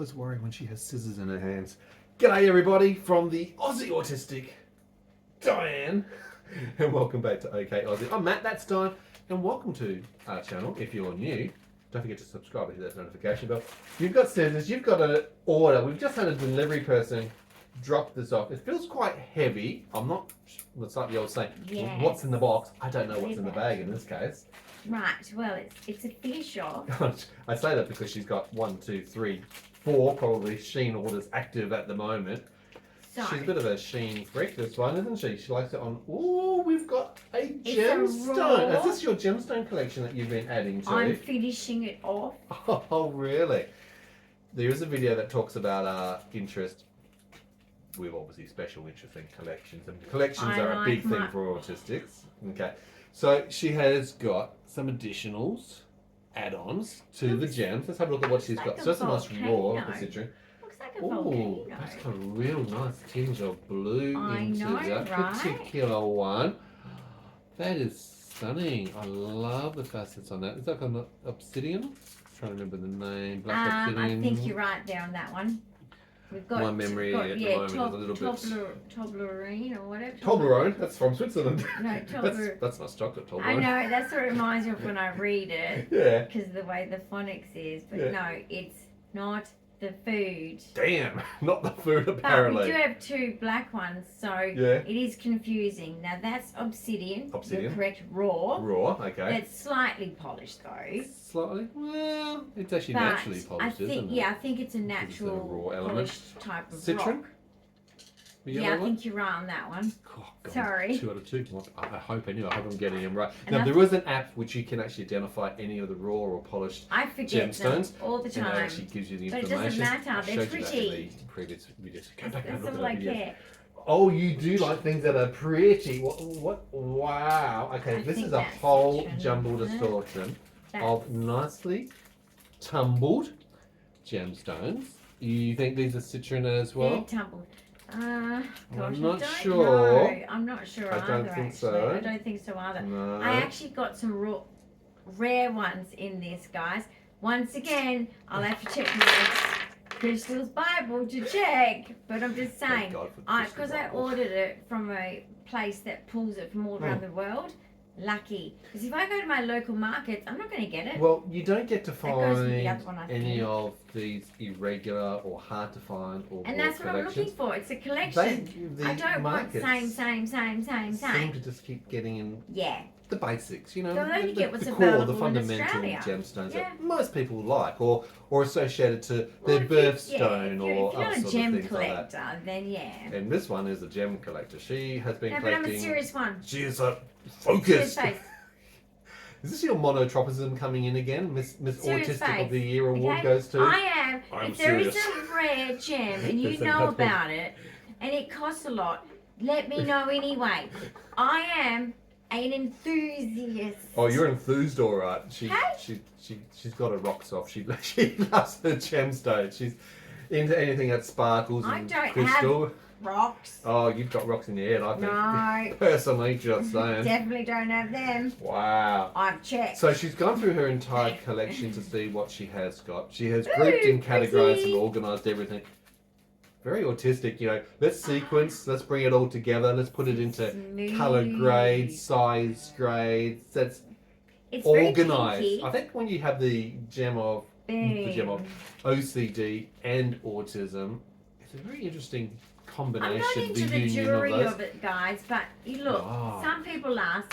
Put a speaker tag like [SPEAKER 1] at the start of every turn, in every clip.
[SPEAKER 1] always worry when she has scissors in her hands. G'day everybody from the Aussie Autistic, Dyan, and welcome back to OK Aussie. I'm Matt, that's Dyan, and welcome to our channel. If you're new, don't forget to subscribe and hit that notification bell. You've got scissors, you've got an order. We've just had a delivery person drop this off. It feels quite heavy. I'm not, it's like the old saying,
[SPEAKER 2] yes.
[SPEAKER 1] What's in the box? I don't know what's in the bag in this case.
[SPEAKER 2] Right, well, it's a fish off.
[SPEAKER 1] I say that because she's got 1, 2, 3, 4 probably Shein orders active at the moment.
[SPEAKER 2] So,
[SPEAKER 1] She's a bit of a Shein freak, this one, isn't she? She likes it on... Ooh, we've got a gemstone. Is this your gemstone collection that you've been adding to?
[SPEAKER 2] I'm finishing it off.
[SPEAKER 1] Oh, really? There is a video that talks about our interest. We have obviously special interest in collections, and collections are a big thing for autistics. Okay, so she has got some additionals, add-ons to the gems. Let's have a look at what she's got. So that's a nice raw citrine.
[SPEAKER 2] Looks like a volcano.
[SPEAKER 1] That's got a real nice tinge of blue into that
[SPEAKER 2] right?
[SPEAKER 1] particular one. That is stunning. I love the facets on that. Is that like an obsidian? I'm trying to remember the name. Black obsidian.
[SPEAKER 2] I think you're right there on that one. We've got,
[SPEAKER 1] my memory at the moment is a little bit...
[SPEAKER 2] Toblerone or whatever.
[SPEAKER 1] Toblerone? That's from Switzerland.
[SPEAKER 2] No, Toblerone.
[SPEAKER 1] That's nice chocolate, Toblerone.
[SPEAKER 2] I know, that's what it reminds me of when I read it.
[SPEAKER 1] Yeah.
[SPEAKER 2] Because of the way the phonics is. But
[SPEAKER 1] yeah.
[SPEAKER 2] no, it's not the food.
[SPEAKER 1] Damn, not the food apparently.
[SPEAKER 2] But we do have 2 black ones, so it is confusing. Now that's obsidian.
[SPEAKER 1] Obsidian.
[SPEAKER 2] You're correct, raw.
[SPEAKER 1] Raw, okay.
[SPEAKER 2] It's slightly polished though.
[SPEAKER 1] Slightly? Well, it's actually naturally polished, isn't it?
[SPEAKER 2] Yeah, I think it's a natural
[SPEAKER 1] raw element.
[SPEAKER 2] polished type of
[SPEAKER 1] Citron?
[SPEAKER 2] rock. Yeah, I think you're right on that one.
[SPEAKER 1] Oh, God,
[SPEAKER 2] sorry.
[SPEAKER 1] 2 out of 2. I hope anyway. I hope I'm getting them right.
[SPEAKER 2] And
[SPEAKER 1] now, there is an app which you can actually identify any of the raw or polished
[SPEAKER 2] I forget
[SPEAKER 1] gemstones.
[SPEAKER 2] Them all the time.
[SPEAKER 1] And it actually gives you the information.
[SPEAKER 2] But it doesn't matter. They're pretty.
[SPEAKER 1] The previous videos. Go back
[SPEAKER 2] That's
[SPEAKER 1] and look
[SPEAKER 2] all I
[SPEAKER 1] at that
[SPEAKER 2] care.
[SPEAKER 1] Oh, you do like things that are pretty. What? Wow. Okay, this is a whole jumbled assortment of nicely tumbled gemstones. You think these are citron as well?
[SPEAKER 2] They're tumbled. Gosh,
[SPEAKER 1] I'm not sure.
[SPEAKER 2] know. I'm not sure
[SPEAKER 1] I
[SPEAKER 2] either,
[SPEAKER 1] don't think
[SPEAKER 2] actually.
[SPEAKER 1] so.
[SPEAKER 2] I don't think so either.
[SPEAKER 1] No.
[SPEAKER 2] I actually got some rare ones in this, guys. Once again, I'll have to check my Crystal's Bible to check. But I'm just saying, because I ordered it from a place that pulls it from all around the world. Lucky. Because if I go to my local markets, I'm not going to get it.
[SPEAKER 1] Well, you don't get to find
[SPEAKER 2] one,
[SPEAKER 1] any of these irregular or hard to find or
[SPEAKER 2] and that's what I'm looking for. It's a collection. I don't want same.
[SPEAKER 1] Seem to just keep getting in the basics, you know, the core, the fundamental gemstones that most people like or associated to their birthstone or other sort of things like that.
[SPEAKER 2] Then
[SPEAKER 1] And this one is a gem collector. She has been collecting.
[SPEAKER 2] But I'm a serious one.
[SPEAKER 1] She is a focused. Is this your monotropism coming in again? Miss Autistic of the Year award goes to?
[SPEAKER 2] I am.
[SPEAKER 1] I'm
[SPEAKER 2] if there
[SPEAKER 1] serious.
[SPEAKER 2] is a rare gem and you know about it and it costs a lot, let me know anyway. I am an enthusiast.
[SPEAKER 1] Oh, you're enthused, all right. She's got her rocks off. She loves her gemstone. She's into anything that sparkles and crystal.
[SPEAKER 2] Have rocks.
[SPEAKER 1] Oh, you've got rocks in your head, I think.
[SPEAKER 2] No.
[SPEAKER 1] Personally, just saying.
[SPEAKER 2] Definitely don't have them.
[SPEAKER 1] Wow.
[SPEAKER 2] I've checked.
[SPEAKER 1] So she's gone through her entire collection to see what she has got. She has grouped and categorized and organized everything. Very autistic, you know. Let's sequence, let's bring it all together, let's put it into color grades, size grades. That's organized. I think when you have the gem of OCD and autism, it's a very interesting combination.
[SPEAKER 2] I'm not into the jury of it, guys, but you look, some people are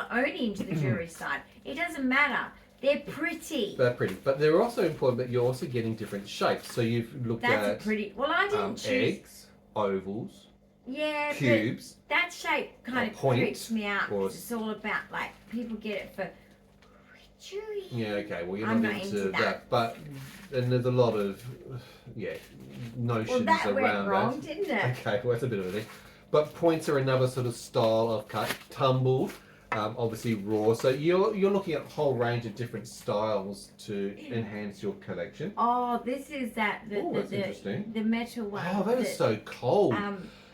[SPEAKER 2] only into the jury side. It doesn't matter. They're pretty.
[SPEAKER 1] They're pretty, but they're also important. But you're also getting different shapes. So you've looked at
[SPEAKER 2] pretty. Well, I didn't choose
[SPEAKER 1] eggs, ovals, cubes.
[SPEAKER 2] But that shape kind of creeps me out. It's all about like people get it for jury.
[SPEAKER 1] Yeah. Okay. Well, you're not into that. But and there's a lot of notions
[SPEAKER 2] that
[SPEAKER 1] around
[SPEAKER 2] went wrong,
[SPEAKER 1] that.
[SPEAKER 2] didn't it?
[SPEAKER 1] Okay. Well, that's a bit of a thing. But points are another sort of style of cut. Tumbled. Obviously raw, so you're looking at a whole range of different styles to enhance your collection.
[SPEAKER 2] Oh, this is that's interesting. The metal one.
[SPEAKER 1] Oh, that is so cold.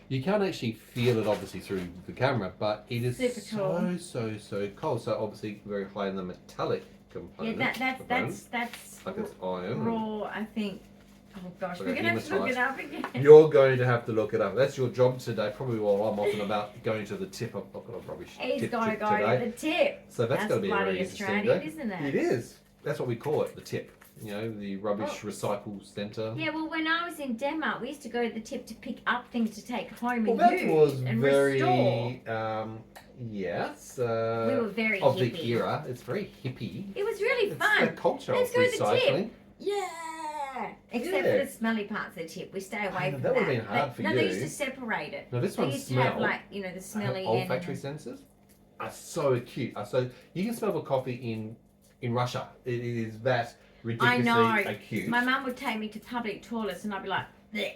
[SPEAKER 1] You can't actually feel it obviously through the camera, but it is so cold. So obviously very high in the metallic component.
[SPEAKER 2] Yeah, that's
[SPEAKER 1] like it's iron.
[SPEAKER 2] raw. I think Oh gosh,
[SPEAKER 1] I
[SPEAKER 2] we're
[SPEAKER 1] got
[SPEAKER 2] going to have to look
[SPEAKER 1] hematite.
[SPEAKER 2] it up again.
[SPEAKER 1] You're going to have to look it up. That's your job today. Probably while I'm off and about going to the tip. I've got a rubbish
[SPEAKER 2] He's
[SPEAKER 1] tip
[SPEAKER 2] got to
[SPEAKER 1] trip
[SPEAKER 2] go
[SPEAKER 1] today.
[SPEAKER 2] to the tip.
[SPEAKER 1] So that's going to be a
[SPEAKER 2] bloody
[SPEAKER 1] very interesting
[SPEAKER 2] Australian,
[SPEAKER 1] day.
[SPEAKER 2] isn't it?
[SPEAKER 1] It is. That's what we call it, the tip. You know, the rubbish
[SPEAKER 2] Oh.
[SPEAKER 1] recycle centre.
[SPEAKER 2] Yeah, well, when I was in Denmark, we used to go to the tip to pick up things to take home
[SPEAKER 1] Well,
[SPEAKER 2] and
[SPEAKER 1] that
[SPEAKER 2] use
[SPEAKER 1] was
[SPEAKER 2] and
[SPEAKER 1] very,
[SPEAKER 2] restore.
[SPEAKER 1] yes.
[SPEAKER 2] We were very
[SPEAKER 1] of the
[SPEAKER 2] hippie.
[SPEAKER 1] era. It's very hippie.
[SPEAKER 2] It was really
[SPEAKER 1] It's
[SPEAKER 2] fun.
[SPEAKER 1] the culture
[SPEAKER 2] Let's
[SPEAKER 1] of
[SPEAKER 2] go to the
[SPEAKER 1] recycling.
[SPEAKER 2] tip. Yeah. Except
[SPEAKER 1] Yeah.
[SPEAKER 2] for the smelly parts of the tip. We stay away
[SPEAKER 1] know,
[SPEAKER 2] from
[SPEAKER 1] that
[SPEAKER 2] that.
[SPEAKER 1] would've been hard for
[SPEAKER 2] no,
[SPEAKER 1] you.
[SPEAKER 2] they used to separate it.
[SPEAKER 1] Now this
[SPEAKER 2] They
[SPEAKER 1] one
[SPEAKER 2] used to have
[SPEAKER 1] smells.
[SPEAKER 2] like, you know, the smelly
[SPEAKER 1] Olfactory
[SPEAKER 2] end.
[SPEAKER 1] sensors are so acute. So you can smell the coffee in Russia. It is that ridiculously
[SPEAKER 2] I know.
[SPEAKER 1] acute.
[SPEAKER 2] My mum would take me to public toilets and I'd be like, bleh,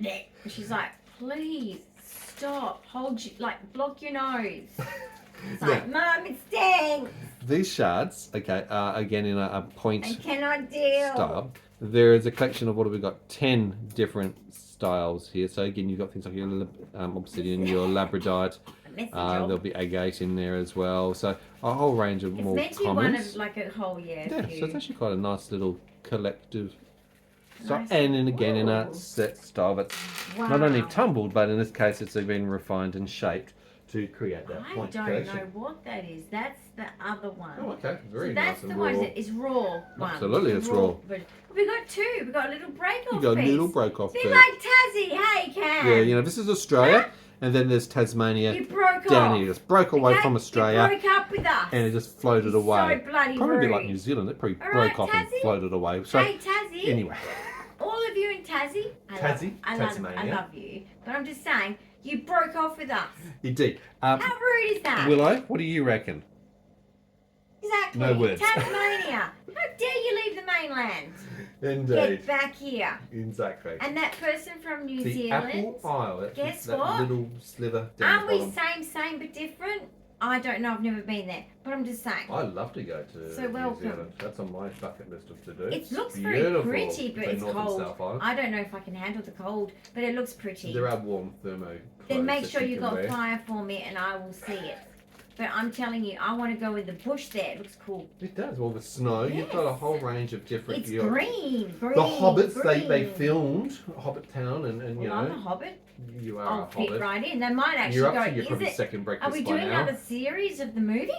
[SPEAKER 2] bleh. And she's like, please stop, block your nose. It's like, Mum, it stinks.
[SPEAKER 1] These shards, okay, are again in a point
[SPEAKER 2] I cannot deal.
[SPEAKER 1] style. There is a collection of what have we got? 10 different styles here. So again, you've got things like your obsidian, your labradorite. There'll be agate in there as well. So a whole range of
[SPEAKER 2] It's
[SPEAKER 1] more
[SPEAKER 2] meant to be
[SPEAKER 1] commons.
[SPEAKER 2] one of like a whole
[SPEAKER 1] Yeah,
[SPEAKER 2] few.
[SPEAKER 1] so it's actually quite a nice little collective style.
[SPEAKER 2] Nice.
[SPEAKER 1] And then again in
[SPEAKER 2] Whoa.
[SPEAKER 1] a set style that's
[SPEAKER 2] Wow.
[SPEAKER 1] not only tumbled, but in this case it's been refined and shaped to create that
[SPEAKER 2] I
[SPEAKER 1] point
[SPEAKER 2] don't
[SPEAKER 1] collection.
[SPEAKER 2] know what that is. That's the other one.
[SPEAKER 1] Oh, okay. Very
[SPEAKER 2] So
[SPEAKER 1] nice
[SPEAKER 2] that's
[SPEAKER 1] and
[SPEAKER 2] the
[SPEAKER 1] raw.
[SPEAKER 2] one that is raw one.
[SPEAKER 1] Absolutely, it's raw.
[SPEAKER 2] But we got two. We got a little break off.
[SPEAKER 1] You got a
[SPEAKER 2] piece.
[SPEAKER 1] little break off
[SPEAKER 2] Be
[SPEAKER 1] there.
[SPEAKER 2] like Tassie, hey Cam.
[SPEAKER 1] Yeah, you know, this is Australia, and then there's Tasmania
[SPEAKER 2] You broke
[SPEAKER 1] down
[SPEAKER 2] off.
[SPEAKER 1] here. Just broke away
[SPEAKER 2] Okay?
[SPEAKER 1] from Australia,
[SPEAKER 2] You broke up with us.
[SPEAKER 1] and it just floated
[SPEAKER 2] You're
[SPEAKER 1] away.
[SPEAKER 2] So bloody
[SPEAKER 1] Probably a bit
[SPEAKER 2] rude.
[SPEAKER 1] like New Zealand. It probably
[SPEAKER 2] All
[SPEAKER 1] broke
[SPEAKER 2] right,
[SPEAKER 1] off and
[SPEAKER 2] Tassie?
[SPEAKER 1] floated away. So
[SPEAKER 2] Hey Tassie.
[SPEAKER 1] anyway,
[SPEAKER 2] All of you in Tassie.
[SPEAKER 1] Tassie,
[SPEAKER 2] I
[SPEAKER 1] Tasmania.
[SPEAKER 2] love you. But I'm just saying, you broke off with us.
[SPEAKER 1] indeed.
[SPEAKER 2] How rude is that?
[SPEAKER 1] Willow, what do you reckon?
[SPEAKER 2] Exactly.
[SPEAKER 1] No words.
[SPEAKER 2] Tasmania. How dare you leave the mainland?
[SPEAKER 1] Indeed.
[SPEAKER 2] Get back here.
[SPEAKER 1] Exactly.
[SPEAKER 2] And that person from New
[SPEAKER 1] The
[SPEAKER 2] Zealand.
[SPEAKER 1] Apple Isle.
[SPEAKER 2] Guess
[SPEAKER 1] that
[SPEAKER 2] what?
[SPEAKER 1] little sliver down
[SPEAKER 2] Aren't
[SPEAKER 1] the
[SPEAKER 2] we
[SPEAKER 1] bottom.
[SPEAKER 2] same but different? I don't know. I've never been there, but I'm just saying.
[SPEAKER 1] I'd love to go to
[SPEAKER 2] So
[SPEAKER 1] New
[SPEAKER 2] welcome.
[SPEAKER 1] Zealand. That's on my bucket list of to do.
[SPEAKER 2] It looks
[SPEAKER 1] Beautiful
[SPEAKER 2] very pretty, but
[SPEAKER 1] between
[SPEAKER 2] it's
[SPEAKER 1] North and
[SPEAKER 2] cold.
[SPEAKER 1] South Island.
[SPEAKER 2] I don't know if I can handle the cold, but it looks pretty.
[SPEAKER 1] There are warm thermo.
[SPEAKER 2] Then make
[SPEAKER 1] clothes
[SPEAKER 2] sure
[SPEAKER 1] that
[SPEAKER 2] you
[SPEAKER 1] can
[SPEAKER 2] got
[SPEAKER 1] wear.
[SPEAKER 2] fire for me, and I will see it. But I'm telling you, I want to go in the bush there. It looks cool.
[SPEAKER 1] It does. Well, the snow. You've got a
[SPEAKER 2] Yes.
[SPEAKER 1] whole range of different.
[SPEAKER 2] It's
[SPEAKER 1] you know,
[SPEAKER 2] green.
[SPEAKER 1] The Hobbits. They
[SPEAKER 2] green.
[SPEAKER 1] filmed Hobbit Town, and you
[SPEAKER 2] Well, I'm a
[SPEAKER 1] know
[SPEAKER 2] hobbit.
[SPEAKER 1] you are
[SPEAKER 2] I'll
[SPEAKER 1] a
[SPEAKER 2] fit
[SPEAKER 1] Hobbit.
[SPEAKER 2] right in. They might actually
[SPEAKER 1] You're up
[SPEAKER 2] go,
[SPEAKER 1] to your
[SPEAKER 2] is
[SPEAKER 1] probably
[SPEAKER 2] it?
[SPEAKER 1] second breakfast
[SPEAKER 2] Are we
[SPEAKER 1] by
[SPEAKER 2] doing
[SPEAKER 1] now.
[SPEAKER 2] another series of the movie?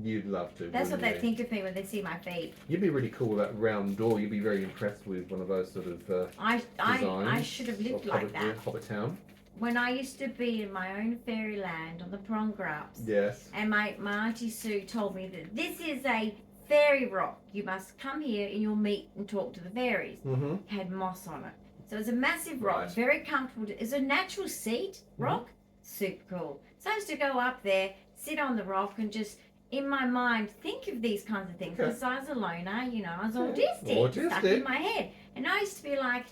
[SPEAKER 1] You'd love to.
[SPEAKER 2] That's what
[SPEAKER 1] wouldn't
[SPEAKER 2] they
[SPEAKER 1] you?
[SPEAKER 2] think of me when they see my feet.
[SPEAKER 1] You'd be really cool with that round door. You'd be very impressed with one of those sort of
[SPEAKER 2] I
[SPEAKER 1] designs
[SPEAKER 2] should have lived
[SPEAKER 1] of
[SPEAKER 2] like
[SPEAKER 1] Hobbit,
[SPEAKER 2] that.
[SPEAKER 1] Hobbit Town.
[SPEAKER 2] When I used to be in my own fairyland on the Prongrubs,
[SPEAKER 1] Yes.
[SPEAKER 2] and my auntie Sue told me that this is a fairy rock. You must come here and you'll meet and talk to the fairies.
[SPEAKER 1] Mm-hmm.
[SPEAKER 2] It had moss on it. So it's a massive rock,
[SPEAKER 1] Right.
[SPEAKER 2] very comfortable. It's a natural seat rock. Super cool. So I used to go up there, sit on the rock, and just in my mind think of these kinds of things.
[SPEAKER 1] Okay.
[SPEAKER 2] Because I was a loner, you know, I was
[SPEAKER 1] Yeah.
[SPEAKER 2] autistic, stuck in
[SPEAKER 1] Autistic.
[SPEAKER 2] my head. And I used to be like,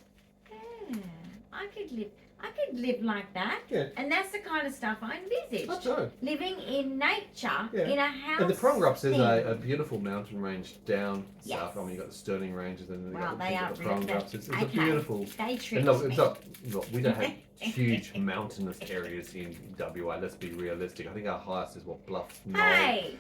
[SPEAKER 2] yeah, I could live like that.
[SPEAKER 1] Yeah.
[SPEAKER 2] And that's the kind of stuff I envisaged.
[SPEAKER 1] I know.
[SPEAKER 2] Living in nature,
[SPEAKER 1] Yeah.
[SPEAKER 2] in a house.
[SPEAKER 1] And the Prongrubs is
[SPEAKER 2] thing.
[SPEAKER 1] a beautiful mountain range down
[SPEAKER 2] Yes.
[SPEAKER 1] south. I mean, you've got the Stirling Ranges and then you've
[SPEAKER 2] Well,
[SPEAKER 1] got
[SPEAKER 2] they
[SPEAKER 1] the
[SPEAKER 2] are
[SPEAKER 1] Prongrubs. It's a
[SPEAKER 2] okay.
[SPEAKER 1] beautiful.
[SPEAKER 2] They
[SPEAKER 1] And
[SPEAKER 2] tricked
[SPEAKER 1] no,
[SPEAKER 2] me.
[SPEAKER 1] it's not, look, we don't have huge mountainous areas in WA. Let's be realistic. I think our highest is what, Bluff Knoll.
[SPEAKER 2] Hey,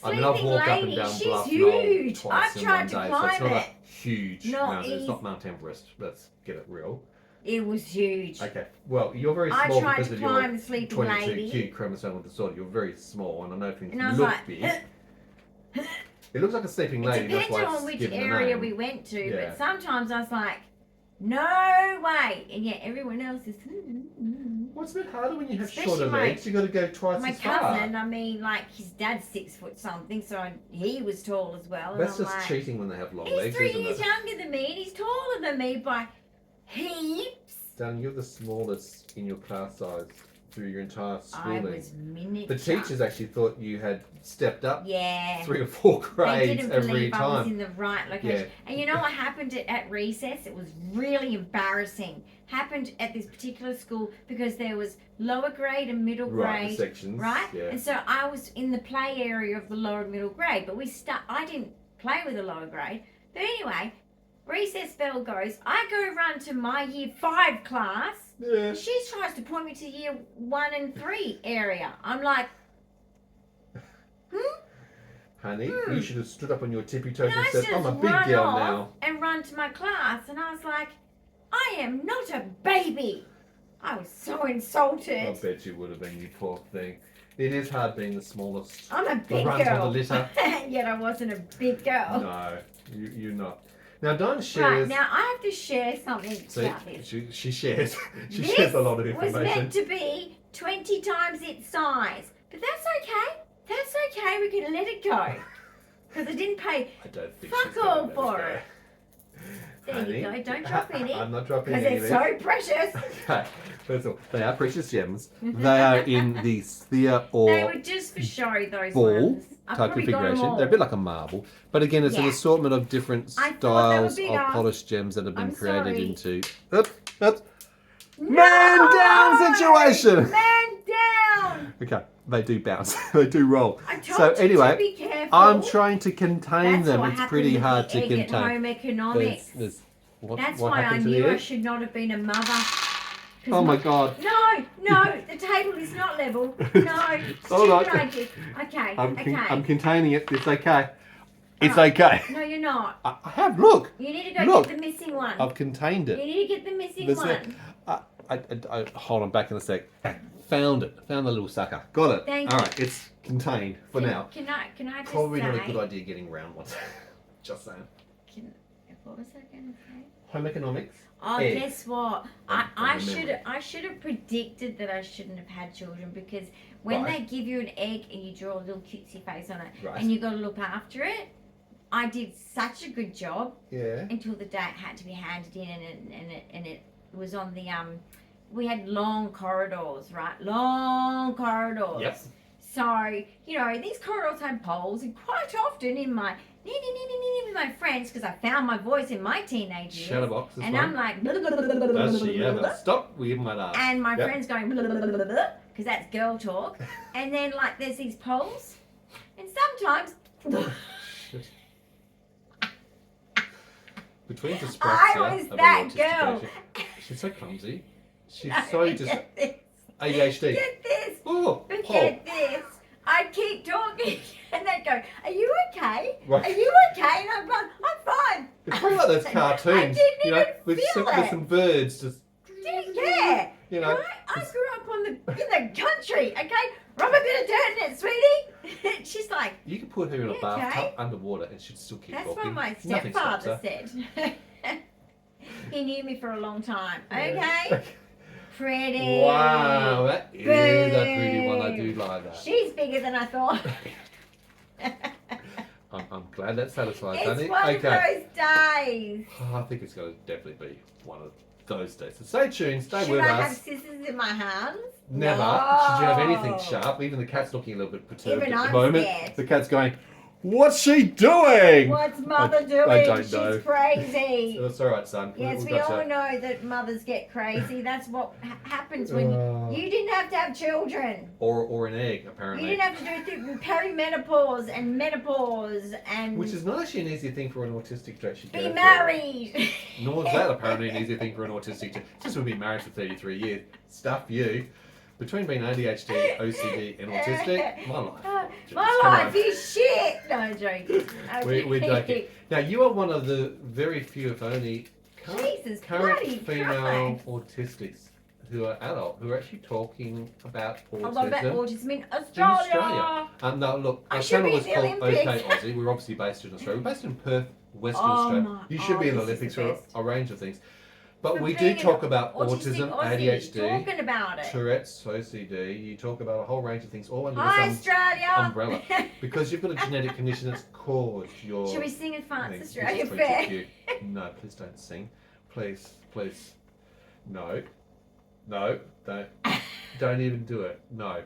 [SPEAKER 1] I mean, I've
[SPEAKER 2] sleeping
[SPEAKER 1] walked up and
[SPEAKER 2] lady,
[SPEAKER 1] down
[SPEAKER 2] she's
[SPEAKER 1] Bluff Knoll
[SPEAKER 2] huge.
[SPEAKER 1] twice
[SPEAKER 2] I've
[SPEAKER 1] in
[SPEAKER 2] tried
[SPEAKER 1] one
[SPEAKER 2] to
[SPEAKER 1] day, so
[SPEAKER 2] climb
[SPEAKER 1] it's not
[SPEAKER 2] it.
[SPEAKER 1] a huge
[SPEAKER 2] Not
[SPEAKER 1] mountain. It's
[SPEAKER 2] easy.
[SPEAKER 1] not Mount Everest. Let's get it real.
[SPEAKER 2] It was huge.
[SPEAKER 1] Okay. Well, you're very
[SPEAKER 2] I
[SPEAKER 1] small
[SPEAKER 2] tried
[SPEAKER 1] because
[SPEAKER 2] to
[SPEAKER 1] of
[SPEAKER 2] climb
[SPEAKER 1] your
[SPEAKER 2] the sleeping lady.
[SPEAKER 1] 22q chromosomal disorder. You're very small, and I know things
[SPEAKER 2] And I was
[SPEAKER 1] look
[SPEAKER 2] like,
[SPEAKER 1] big. It looks like a sleeping
[SPEAKER 2] it
[SPEAKER 1] lady. That's
[SPEAKER 2] depended
[SPEAKER 1] why it's
[SPEAKER 2] on which
[SPEAKER 1] given the
[SPEAKER 2] area
[SPEAKER 1] name.
[SPEAKER 2] we went to,
[SPEAKER 1] Yeah.
[SPEAKER 2] but sometimes I was like, no way. And yet everyone else is.
[SPEAKER 1] What's a bit harder when you have
[SPEAKER 2] Especially
[SPEAKER 1] shorter
[SPEAKER 2] my-
[SPEAKER 1] legs? You got to go twice
[SPEAKER 2] My
[SPEAKER 1] as far.
[SPEAKER 2] cousin, I mean, like his dad's 6 foot something, so he was tall as well. And
[SPEAKER 1] That's
[SPEAKER 2] I'm
[SPEAKER 1] just
[SPEAKER 2] like,
[SPEAKER 1] cheating when they have long
[SPEAKER 2] he's
[SPEAKER 1] legs,
[SPEAKER 2] 3
[SPEAKER 1] isn't
[SPEAKER 2] years
[SPEAKER 1] it?
[SPEAKER 2] younger than me, and he's taller than me by heaps.
[SPEAKER 1] Dan, you're the smallest in your class size through your entire
[SPEAKER 2] I
[SPEAKER 1] schooling.
[SPEAKER 2] was miniature.
[SPEAKER 1] The teachers actually thought you had stepped up
[SPEAKER 2] Yeah.
[SPEAKER 1] 3 or 4
[SPEAKER 2] They
[SPEAKER 1] grades
[SPEAKER 2] didn't
[SPEAKER 1] every
[SPEAKER 2] believe I was
[SPEAKER 1] time.
[SPEAKER 2] in the right location. And you know what happened at recess? It was really embarrassing. Happened at this particular school because there was lower grade and middle
[SPEAKER 1] Right,
[SPEAKER 2] grade.
[SPEAKER 1] the sections.
[SPEAKER 2] Right?
[SPEAKER 1] Yeah.
[SPEAKER 2] And so I was in the play area of the lower and middle grade, but I didn't play with the lower grade. But anyway, recess bell goes. I go run to my year 5 class.
[SPEAKER 1] Yeah.
[SPEAKER 2] She tries to point me to year 1 and 3 area. I'm like,
[SPEAKER 1] Honey, you should have stood up on your tippy toes
[SPEAKER 2] and
[SPEAKER 1] and
[SPEAKER 2] I
[SPEAKER 1] said,
[SPEAKER 2] just
[SPEAKER 1] I'm a big
[SPEAKER 2] run
[SPEAKER 1] girl
[SPEAKER 2] off
[SPEAKER 1] now.
[SPEAKER 2] and run to my class. And I was like, I am not a baby. I was so insulted.
[SPEAKER 1] I bet you would have been, you poor thing. It is hard being the smallest.
[SPEAKER 2] I'm a big
[SPEAKER 1] runs
[SPEAKER 2] girl.
[SPEAKER 1] on the litter.
[SPEAKER 2] Yet I wasn't a big girl.
[SPEAKER 1] No, you're not. Now, Dyan shares.
[SPEAKER 2] Right, now I have to share something
[SPEAKER 1] See,
[SPEAKER 2] about this.
[SPEAKER 1] she shares. She
[SPEAKER 2] This
[SPEAKER 1] shares a lot of
[SPEAKER 2] was
[SPEAKER 1] information.
[SPEAKER 2] meant to be 20 times its size. But that's okay. That's okay. We can let it go. Because I didn't pay
[SPEAKER 1] I don't think
[SPEAKER 2] fuck
[SPEAKER 1] she's gonna
[SPEAKER 2] all
[SPEAKER 1] let
[SPEAKER 2] for
[SPEAKER 1] us go.
[SPEAKER 2] it. There you go. Don't drop any.
[SPEAKER 1] I'm not dropping
[SPEAKER 2] Because
[SPEAKER 1] any.
[SPEAKER 2] they're so precious.
[SPEAKER 1] Okay, first of all, they are precious gems. They are in the sphere or
[SPEAKER 2] They were just for show, those
[SPEAKER 1] ball
[SPEAKER 2] ones. I
[SPEAKER 1] type
[SPEAKER 2] probably got them
[SPEAKER 1] configuration.
[SPEAKER 2] all.
[SPEAKER 1] They're a bit like a marble, but again, it's an
[SPEAKER 2] Yeah.
[SPEAKER 1] assortment of different
[SPEAKER 2] I thought they were
[SPEAKER 1] styles
[SPEAKER 2] bigger.
[SPEAKER 1] of polished gems that have been
[SPEAKER 2] I'm
[SPEAKER 1] created
[SPEAKER 2] sorry.
[SPEAKER 1] into. Oops.
[SPEAKER 2] No!
[SPEAKER 1] Man down situation.
[SPEAKER 2] Man down!
[SPEAKER 1] Okay, they do bounce. They do roll.
[SPEAKER 2] I told
[SPEAKER 1] So
[SPEAKER 2] you
[SPEAKER 1] anyway,
[SPEAKER 2] to be careful.
[SPEAKER 1] I'm trying to contain
[SPEAKER 2] That's
[SPEAKER 1] them.
[SPEAKER 2] what
[SPEAKER 1] It's
[SPEAKER 2] happened
[SPEAKER 1] pretty
[SPEAKER 2] with
[SPEAKER 1] hard
[SPEAKER 2] the
[SPEAKER 1] to
[SPEAKER 2] egg at
[SPEAKER 1] contain.
[SPEAKER 2] home economics.
[SPEAKER 1] What
[SPEAKER 2] That's why I
[SPEAKER 1] happened to
[SPEAKER 2] knew
[SPEAKER 1] the
[SPEAKER 2] I
[SPEAKER 1] egg?
[SPEAKER 2] should not have been a mother. 'Cause
[SPEAKER 1] Oh my god.
[SPEAKER 2] No, the table is not level. No,
[SPEAKER 1] Hold on.
[SPEAKER 2] stupid idea. Okay, okay.
[SPEAKER 1] I'm containing it. It's okay. It's okay.
[SPEAKER 2] No, you're not.
[SPEAKER 1] I have. Look.
[SPEAKER 2] You need to go
[SPEAKER 1] Look.
[SPEAKER 2] get the missing one.
[SPEAKER 1] I've contained
[SPEAKER 2] You
[SPEAKER 1] it.
[SPEAKER 2] need to get the missing
[SPEAKER 1] There's
[SPEAKER 2] one.
[SPEAKER 1] I hold on back in a sec. Found it. Found the little sucker. Got it.
[SPEAKER 2] Thank
[SPEAKER 1] All
[SPEAKER 2] you.
[SPEAKER 1] right. It's contained for now.
[SPEAKER 2] Can I just
[SPEAKER 1] Probably
[SPEAKER 2] say?
[SPEAKER 1] not a good idea getting round ones. Just saying.
[SPEAKER 2] What was I going to say?
[SPEAKER 1] Home economics.
[SPEAKER 2] Oh,
[SPEAKER 1] Egg.
[SPEAKER 2] guess what?
[SPEAKER 1] From
[SPEAKER 2] I
[SPEAKER 1] memory.
[SPEAKER 2] should have predicted that I shouldn't have had children because when
[SPEAKER 1] Right.
[SPEAKER 2] they give you an egg and you draw a little cutesy face on it
[SPEAKER 1] Right.
[SPEAKER 2] and you got to look after it, I did such a good job
[SPEAKER 1] Yeah.
[SPEAKER 2] until the day it had to be handed in and it was on the we had long corridors, right? Long corridors.
[SPEAKER 1] Yep.
[SPEAKER 2] So, you know, these corridors had poles and quite often in my with my friends, because I found my voice in my teenage years.
[SPEAKER 1] Shadowbox is
[SPEAKER 2] And
[SPEAKER 1] one.
[SPEAKER 2] I'm like,
[SPEAKER 1] Does she ever stop? We might ask.
[SPEAKER 2] and my
[SPEAKER 1] Yep.
[SPEAKER 2] friends going, because that's girl talk. And then, like, there's these poles. And sometimes,
[SPEAKER 1] Between dyspraxia
[SPEAKER 2] I was
[SPEAKER 1] and
[SPEAKER 2] that
[SPEAKER 1] autistic
[SPEAKER 2] girl.
[SPEAKER 1] patient- She's so clumsy. She's
[SPEAKER 2] No,
[SPEAKER 1] so just
[SPEAKER 2] get this.
[SPEAKER 1] ADHD.
[SPEAKER 2] Get this.
[SPEAKER 1] Oh,
[SPEAKER 2] But
[SPEAKER 1] Paul.
[SPEAKER 2] get this. I'd keep talking, and they'd go, "Are you okay?
[SPEAKER 1] Right.
[SPEAKER 2] Are you okay?" And I'm like, "I'm fine."
[SPEAKER 1] It's probably like those cartoons,
[SPEAKER 2] I didn't
[SPEAKER 1] you know,
[SPEAKER 2] even
[SPEAKER 1] with
[SPEAKER 2] feel
[SPEAKER 1] with
[SPEAKER 2] it.
[SPEAKER 1] some birds just,
[SPEAKER 2] Didn't care.
[SPEAKER 1] you know.
[SPEAKER 2] Right? I grew up in the country. Okay, rub a bit of dirt in it, sweetie. She's like,
[SPEAKER 1] You could put her in a
[SPEAKER 2] You
[SPEAKER 1] bathtub
[SPEAKER 2] okay?
[SPEAKER 1] underwater and she'd still keep
[SPEAKER 2] "That's
[SPEAKER 1] talking.
[SPEAKER 2] what my
[SPEAKER 1] Nothing stops
[SPEAKER 2] stepfather
[SPEAKER 1] her.
[SPEAKER 2] said." He knew me for a long time. Okay, pretty.
[SPEAKER 1] Wow, that is a pretty one. I do
[SPEAKER 2] Boo.
[SPEAKER 1] like that.
[SPEAKER 2] She's bigger than I thought.
[SPEAKER 1] I'm glad that satisfies,
[SPEAKER 2] It's
[SPEAKER 1] honey.
[SPEAKER 2] one
[SPEAKER 1] Okay.
[SPEAKER 2] of those days.
[SPEAKER 1] I think it's going to definitely be one of those days. So stay tuned, stay
[SPEAKER 2] Should
[SPEAKER 1] with
[SPEAKER 2] I have
[SPEAKER 1] us.
[SPEAKER 2] scissors in my hands?
[SPEAKER 1] Never
[SPEAKER 2] No.
[SPEAKER 1] should you have anything sharp. Even the cat's looking a little bit perturbed
[SPEAKER 2] Even
[SPEAKER 1] at the
[SPEAKER 2] I'm
[SPEAKER 1] moment.
[SPEAKER 2] scared.
[SPEAKER 1] The cat's going, "What's she doing?"
[SPEAKER 2] What's mother
[SPEAKER 1] I
[SPEAKER 2] doing?
[SPEAKER 1] don't
[SPEAKER 2] She's
[SPEAKER 1] know.
[SPEAKER 2] crazy.
[SPEAKER 1] That's all right, son.
[SPEAKER 2] Yes,
[SPEAKER 1] We've
[SPEAKER 2] we
[SPEAKER 1] got
[SPEAKER 2] all
[SPEAKER 1] to-
[SPEAKER 2] know that mothers get crazy. That's what happens when
[SPEAKER 1] Uh.
[SPEAKER 2] you didn't have to have children.
[SPEAKER 1] or an egg,
[SPEAKER 2] You
[SPEAKER 1] apparently.
[SPEAKER 2] didn't have to go through perimenopause and menopause and
[SPEAKER 1] Which is not actually an easy thing for an autistic to actually go
[SPEAKER 2] be
[SPEAKER 1] through.
[SPEAKER 2] married.
[SPEAKER 1] Nor is that apparently an easy thing for an autistic to. Just we've been married for 33 years. Stuff you. Between being ADHD, OCD, and autistic, my life. Jeez,
[SPEAKER 2] My
[SPEAKER 1] come
[SPEAKER 2] life
[SPEAKER 1] on.
[SPEAKER 2] is shit. No, I'm joking.
[SPEAKER 1] We're joking. Now, you are one of the very few, if only,
[SPEAKER 2] Jesus
[SPEAKER 1] current
[SPEAKER 2] bloody
[SPEAKER 1] female
[SPEAKER 2] Christ.
[SPEAKER 1] autistics who are adult, who are actually talking about
[SPEAKER 2] A lot about
[SPEAKER 1] autism
[SPEAKER 2] autism in
[SPEAKER 1] in
[SPEAKER 2] Australia.
[SPEAKER 1] Australia. No, look,
[SPEAKER 2] I
[SPEAKER 1] our
[SPEAKER 2] should
[SPEAKER 1] channel
[SPEAKER 2] be
[SPEAKER 1] is
[SPEAKER 2] in
[SPEAKER 1] called
[SPEAKER 2] the Olympics.
[SPEAKER 1] OK Aussie. We're obviously based in Australia. We're based in Perth, Western
[SPEAKER 2] Oh
[SPEAKER 1] Australia.
[SPEAKER 2] my-
[SPEAKER 1] You should be in the
[SPEAKER 2] this is
[SPEAKER 1] Olympics
[SPEAKER 2] the
[SPEAKER 1] for
[SPEAKER 2] best.
[SPEAKER 1] a range of things. But
[SPEAKER 2] For
[SPEAKER 1] we do
[SPEAKER 2] being
[SPEAKER 1] talk
[SPEAKER 2] an
[SPEAKER 1] about
[SPEAKER 2] autistic
[SPEAKER 1] autism,
[SPEAKER 2] Aussie,
[SPEAKER 1] ADHD,
[SPEAKER 2] talking about it.
[SPEAKER 1] Tourette's, OCD. You talk about a whole range of things all under
[SPEAKER 2] Hi,
[SPEAKER 1] this
[SPEAKER 2] Australia.
[SPEAKER 1] umbrella. Because you've got a genetic condition that's caused your...
[SPEAKER 2] Should we sing in France,
[SPEAKER 1] things.
[SPEAKER 2] Australia
[SPEAKER 1] This is pretty
[SPEAKER 2] Fair?
[SPEAKER 1] cute. No, please don't sing. Please. No. No, don't even do it. No.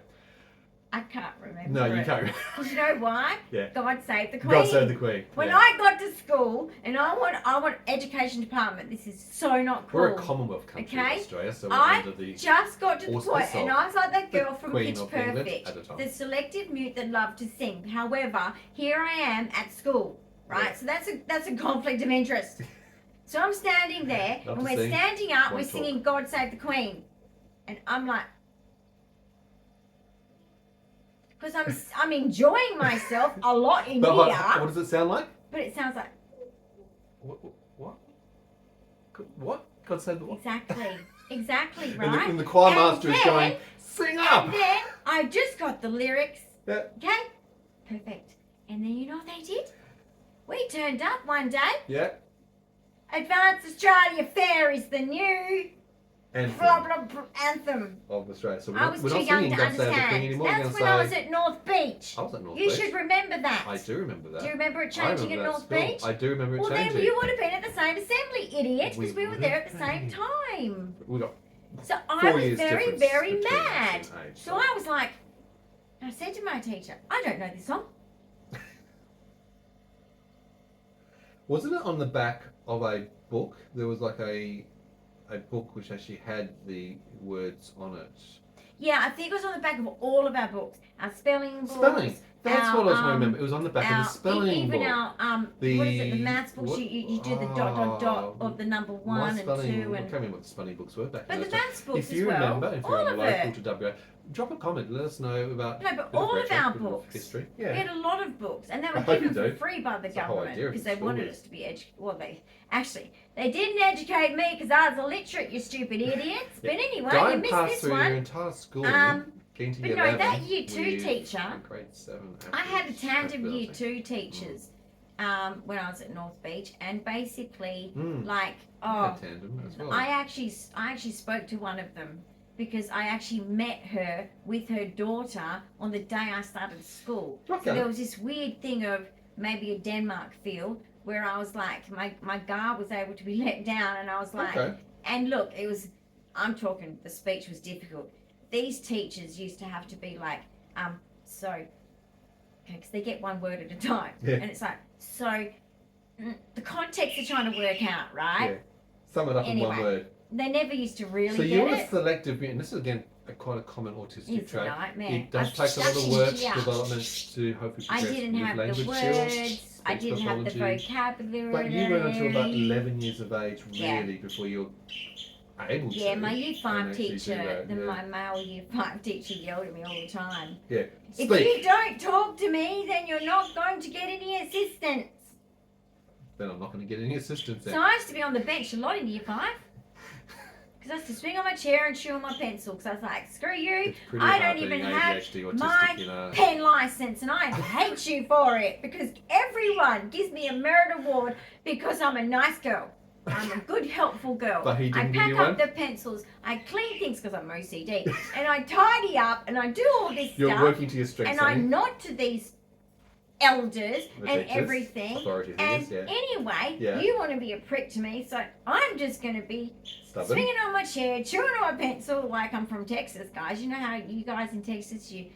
[SPEAKER 2] I can't remember.
[SPEAKER 1] No, you
[SPEAKER 2] it.
[SPEAKER 1] can't.
[SPEAKER 2] Because you know why?
[SPEAKER 1] Yeah.
[SPEAKER 2] God save the Queen.
[SPEAKER 1] God save the Queen.
[SPEAKER 2] When
[SPEAKER 1] Yeah.
[SPEAKER 2] I got to school and I want education department, this is so not cool.
[SPEAKER 1] We're a Commonwealth country
[SPEAKER 2] Okay.
[SPEAKER 1] in Australia, so we're
[SPEAKER 2] I
[SPEAKER 1] under the
[SPEAKER 2] just got to the
[SPEAKER 1] auspice
[SPEAKER 2] point, and
[SPEAKER 1] of
[SPEAKER 2] I was like that girl
[SPEAKER 1] the
[SPEAKER 2] from
[SPEAKER 1] Queen
[SPEAKER 2] Pitch
[SPEAKER 1] of England
[SPEAKER 2] Perfect,
[SPEAKER 1] at the time.
[SPEAKER 2] the selective mute that loved to sing. However, here I am at school, right?
[SPEAKER 1] Yeah.
[SPEAKER 2] So that's a conflict of interest. So I'm standing there,
[SPEAKER 1] Love
[SPEAKER 2] and
[SPEAKER 1] to
[SPEAKER 2] we're
[SPEAKER 1] sing,
[SPEAKER 2] standing up, we're
[SPEAKER 1] won't talk.
[SPEAKER 2] singing "God Save the Queen," and I'm like, because I'm enjoying myself a lot in
[SPEAKER 1] But
[SPEAKER 2] here,
[SPEAKER 1] what does it sound like?
[SPEAKER 2] but it sounds like
[SPEAKER 1] What? What? God save the world.
[SPEAKER 2] Exactly, right?
[SPEAKER 1] And the choir master is going, sing up!
[SPEAKER 2] And then I just got the lyrics.
[SPEAKER 1] Yeah.
[SPEAKER 2] Okay? Perfect. And then you know what they did? We turned up one day.
[SPEAKER 1] Yeah.
[SPEAKER 2] Advanced Australia Fair is the new anthem
[SPEAKER 1] Of Australia. So
[SPEAKER 2] I was
[SPEAKER 1] we're
[SPEAKER 2] too
[SPEAKER 1] not
[SPEAKER 2] young
[SPEAKER 1] singing
[SPEAKER 2] to
[SPEAKER 1] God Save the King
[SPEAKER 2] understand.
[SPEAKER 1] anymore.
[SPEAKER 2] That's when I was at North Beach.
[SPEAKER 1] I was at North
[SPEAKER 2] You
[SPEAKER 1] Beach.
[SPEAKER 2] should remember that.
[SPEAKER 1] I do remember that.
[SPEAKER 2] Do you remember it
[SPEAKER 1] I
[SPEAKER 2] changing
[SPEAKER 1] remember
[SPEAKER 2] at
[SPEAKER 1] that
[SPEAKER 2] North
[SPEAKER 1] school.
[SPEAKER 2] Beach?
[SPEAKER 1] I do remember it
[SPEAKER 2] Well,
[SPEAKER 1] changing.
[SPEAKER 2] then you would have been at the same assembly, idiot, because we were there at the same time.
[SPEAKER 1] We got
[SPEAKER 2] So I
[SPEAKER 1] 4
[SPEAKER 2] was
[SPEAKER 1] years
[SPEAKER 2] very,
[SPEAKER 1] difference
[SPEAKER 2] very
[SPEAKER 1] between us
[SPEAKER 2] mad.
[SPEAKER 1] in age,
[SPEAKER 2] So I was like, I said to my teacher, I don't know this song.
[SPEAKER 1] Wasn't it on the back of a book? There was like a book which actually had the words on it.
[SPEAKER 2] Yeah, I think it was on the back of all of our books. Our spelling books.
[SPEAKER 1] Spelling. That's what I was going to
[SPEAKER 2] um,
[SPEAKER 1] remember. It was on the back of the spelling book.
[SPEAKER 2] Even our, what is it, the maths books, you do the dot of the number 1 and 2.
[SPEAKER 1] I
[SPEAKER 2] And
[SPEAKER 1] can't remember what the spelling books were back
[SPEAKER 2] but
[SPEAKER 1] in
[SPEAKER 2] the
[SPEAKER 1] those times.
[SPEAKER 2] maths books
[SPEAKER 1] If you
[SPEAKER 2] as well,
[SPEAKER 1] remember, if
[SPEAKER 2] all
[SPEAKER 1] you're
[SPEAKER 2] of
[SPEAKER 1] local
[SPEAKER 2] it.
[SPEAKER 1] to WA, drop a comment. Let us know about.
[SPEAKER 2] No, but
[SPEAKER 1] bit of
[SPEAKER 2] all of
[SPEAKER 1] retro,
[SPEAKER 2] our
[SPEAKER 1] bit of
[SPEAKER 2] books.
[SPEAKER 1] history.
[SPEAKER 2] We
[SPEAKER 1] Yeah.
[SPEAKER 2] had a lot of books, and they
[SPEAKER 1] I
[SPEAKER 2] were
[SPEAKER 1] hope
[SPEAKER 2] given
[SPEAKER 1] you
[SPEAKER 2] for
[SPEAKER 1] do.
[SPEAKER 2] free by the
[SPEAKER 1] That's the whole
[SPEAKER 2] government
[SPEAKER 1] idea of
[SPEAKER 2] because
[SPEAKER 1] the
[SPEAKER 2] they
[SPEAKER 1] school
[SPEAKER 2] wanted
[SPEAKER 1] is.
[SPEAKER 2] us to be educated. Well, they didn't educate me because I was illiterate, you stupid idiots. But anyway, you
[SPEAKER 1] Dyan
[SPEAKER 2] missed
[SPEAKER 1] passed
[SPEAKER 2] this
[SPEAKER 1] through your
[SPEAKER 2] one.
[SPEAKER 1] entire school. Into
[SPEAKER 2] But
[SPEAKER 1] year
[SPEAKER 2] no,
[SPEAKER 1] 11
[SPEAKER 2] that year 2
[SPEAKER 1] with
[SPEAKER 2] teacher,
[SPEAKER 1] grade 7
[SPEAKER 2] I had a
[SPEAKER 1] average
[SPEAKER 2] tandem year
[SPEAKER 1] ability.
[SPEAKER 2] 2 teachers when I was at North Beach, and basically,
[SPEAKER 1] I had tandem as well.
[SPEAKER 2] I actually spoke to one of them because I actually met her with her daughter on the day I started school.
[SPEAKER 1] Okay.
[SPEAKER 2] So there was this weird thing of maybe a Denmark feel where I was like, my guard was able to be let down, and I was like, and look, I'm talking, the speech was difficult. These teachers used to have to be like, because they get one word at a time.
[SPEAKER 1] Yeah.
[SPEAKER 2] And it's like, so, the context they're trying to work out, right?
[SPEAKER 1] Yeah. Sum it up in one word.
[SPEAKER 2] They never used to really
[SPEAKER 1] So
[SPEAKER 2] get
[SPEAKER 1] you're
[SPEAKER 2] it.
[SPEAKER 1] a selective, and this is again quite a common autistic
[SPEAKER 2] It's
[SPEAKER 1] trait.
[SPEAKER 2] a nightmare.
[SPEAKER 1] It does take a lot of work, development to hopefully
[SPEAKER 2] I
[SPEAKER 1] progress
[SPEAKER 2] didn't
[SPEAKER 1] with
[SPEAKER 2] have
[SPEAKER 1] language
[SPEAKER 2] the
[SPEAKER 1] skills,
[SPEAKER 2] words. I didn't have the
[SPEAKER 1] pathology.
[SPEAKER 2] vocabulary.
[SPEAKER 1] But you went until about 11 years of age, really, before you're able to.
[SPEAKER 2] Yeah, my year 5
[SPEAKER 1] actually do
[SPEAKER 2] teacher,
[SPEAKER 1] that,
[SPEAKER 2] my male year 5 teacher yelled at me all the time.
[SPEAKER 1] Yeah.
[SPEAKER 2] If you don't talk to me, then you're not going to get any assistance.
[SPEAKER 1] Then I'm not going to get any assistance then.
[SPEAKER 2] So I used to be on the bench a lot in year 5. Because I used to swing on my chair and chew on my pencil. Because I was like, screw you.
[SPEAKER 1] It's pretty
[SPEAKER 2] I
[SPEAKER 1] hard
[SPEAKER 2] don't
[SPEAKER 1] being
[SPEAKER 2] even have
[SPEAKER 1] ADHD, autistic,
[SPEAKER 2] my
[SPEAKER 1] you know.
[SPEAKER 2] pen license. And I hate you for it. Because everyone gives me a merit award because I'm a nice girl. I'm a good, helpful girl.
[SPEAKER 1] But he didn't
[SPEAKER 2] I
[SPEAKER 1] give
[SPEAKER 2] pack
[SPEAKER 1] you
[SPEAKER 2] up
[SPEAKER 1] one?
[SPEAKER 2] the pencils. I clean things because I'm OCD. And I tidy up and I do all this
[SPEAKER 1] You're
[SPEAKER 2] stuff.
[SPEAKER 1] working to your strengths.
[SPEAKER 2] And I nod to these elders
[SPEAKER 1] The
[SPEAKER 2] and
[SPEAKER 1] teachers,
[SPEAKER 2] everything.
[SPEAKER 1] authority
[SPEAKER 2] And
[SPEAKER 1] figures,
[SPEAKER 2] anyway,
[SPEAKER 1] Yeah.
[SPEAKER 2] you want to be a prick to me, so I'm just going to be
[SPEAKER 1] Stubborn.
[SPEAKER 2] swinging on my chair, chewing on my pencil like I'm from Texas, guys. You know how you guys in Texas, you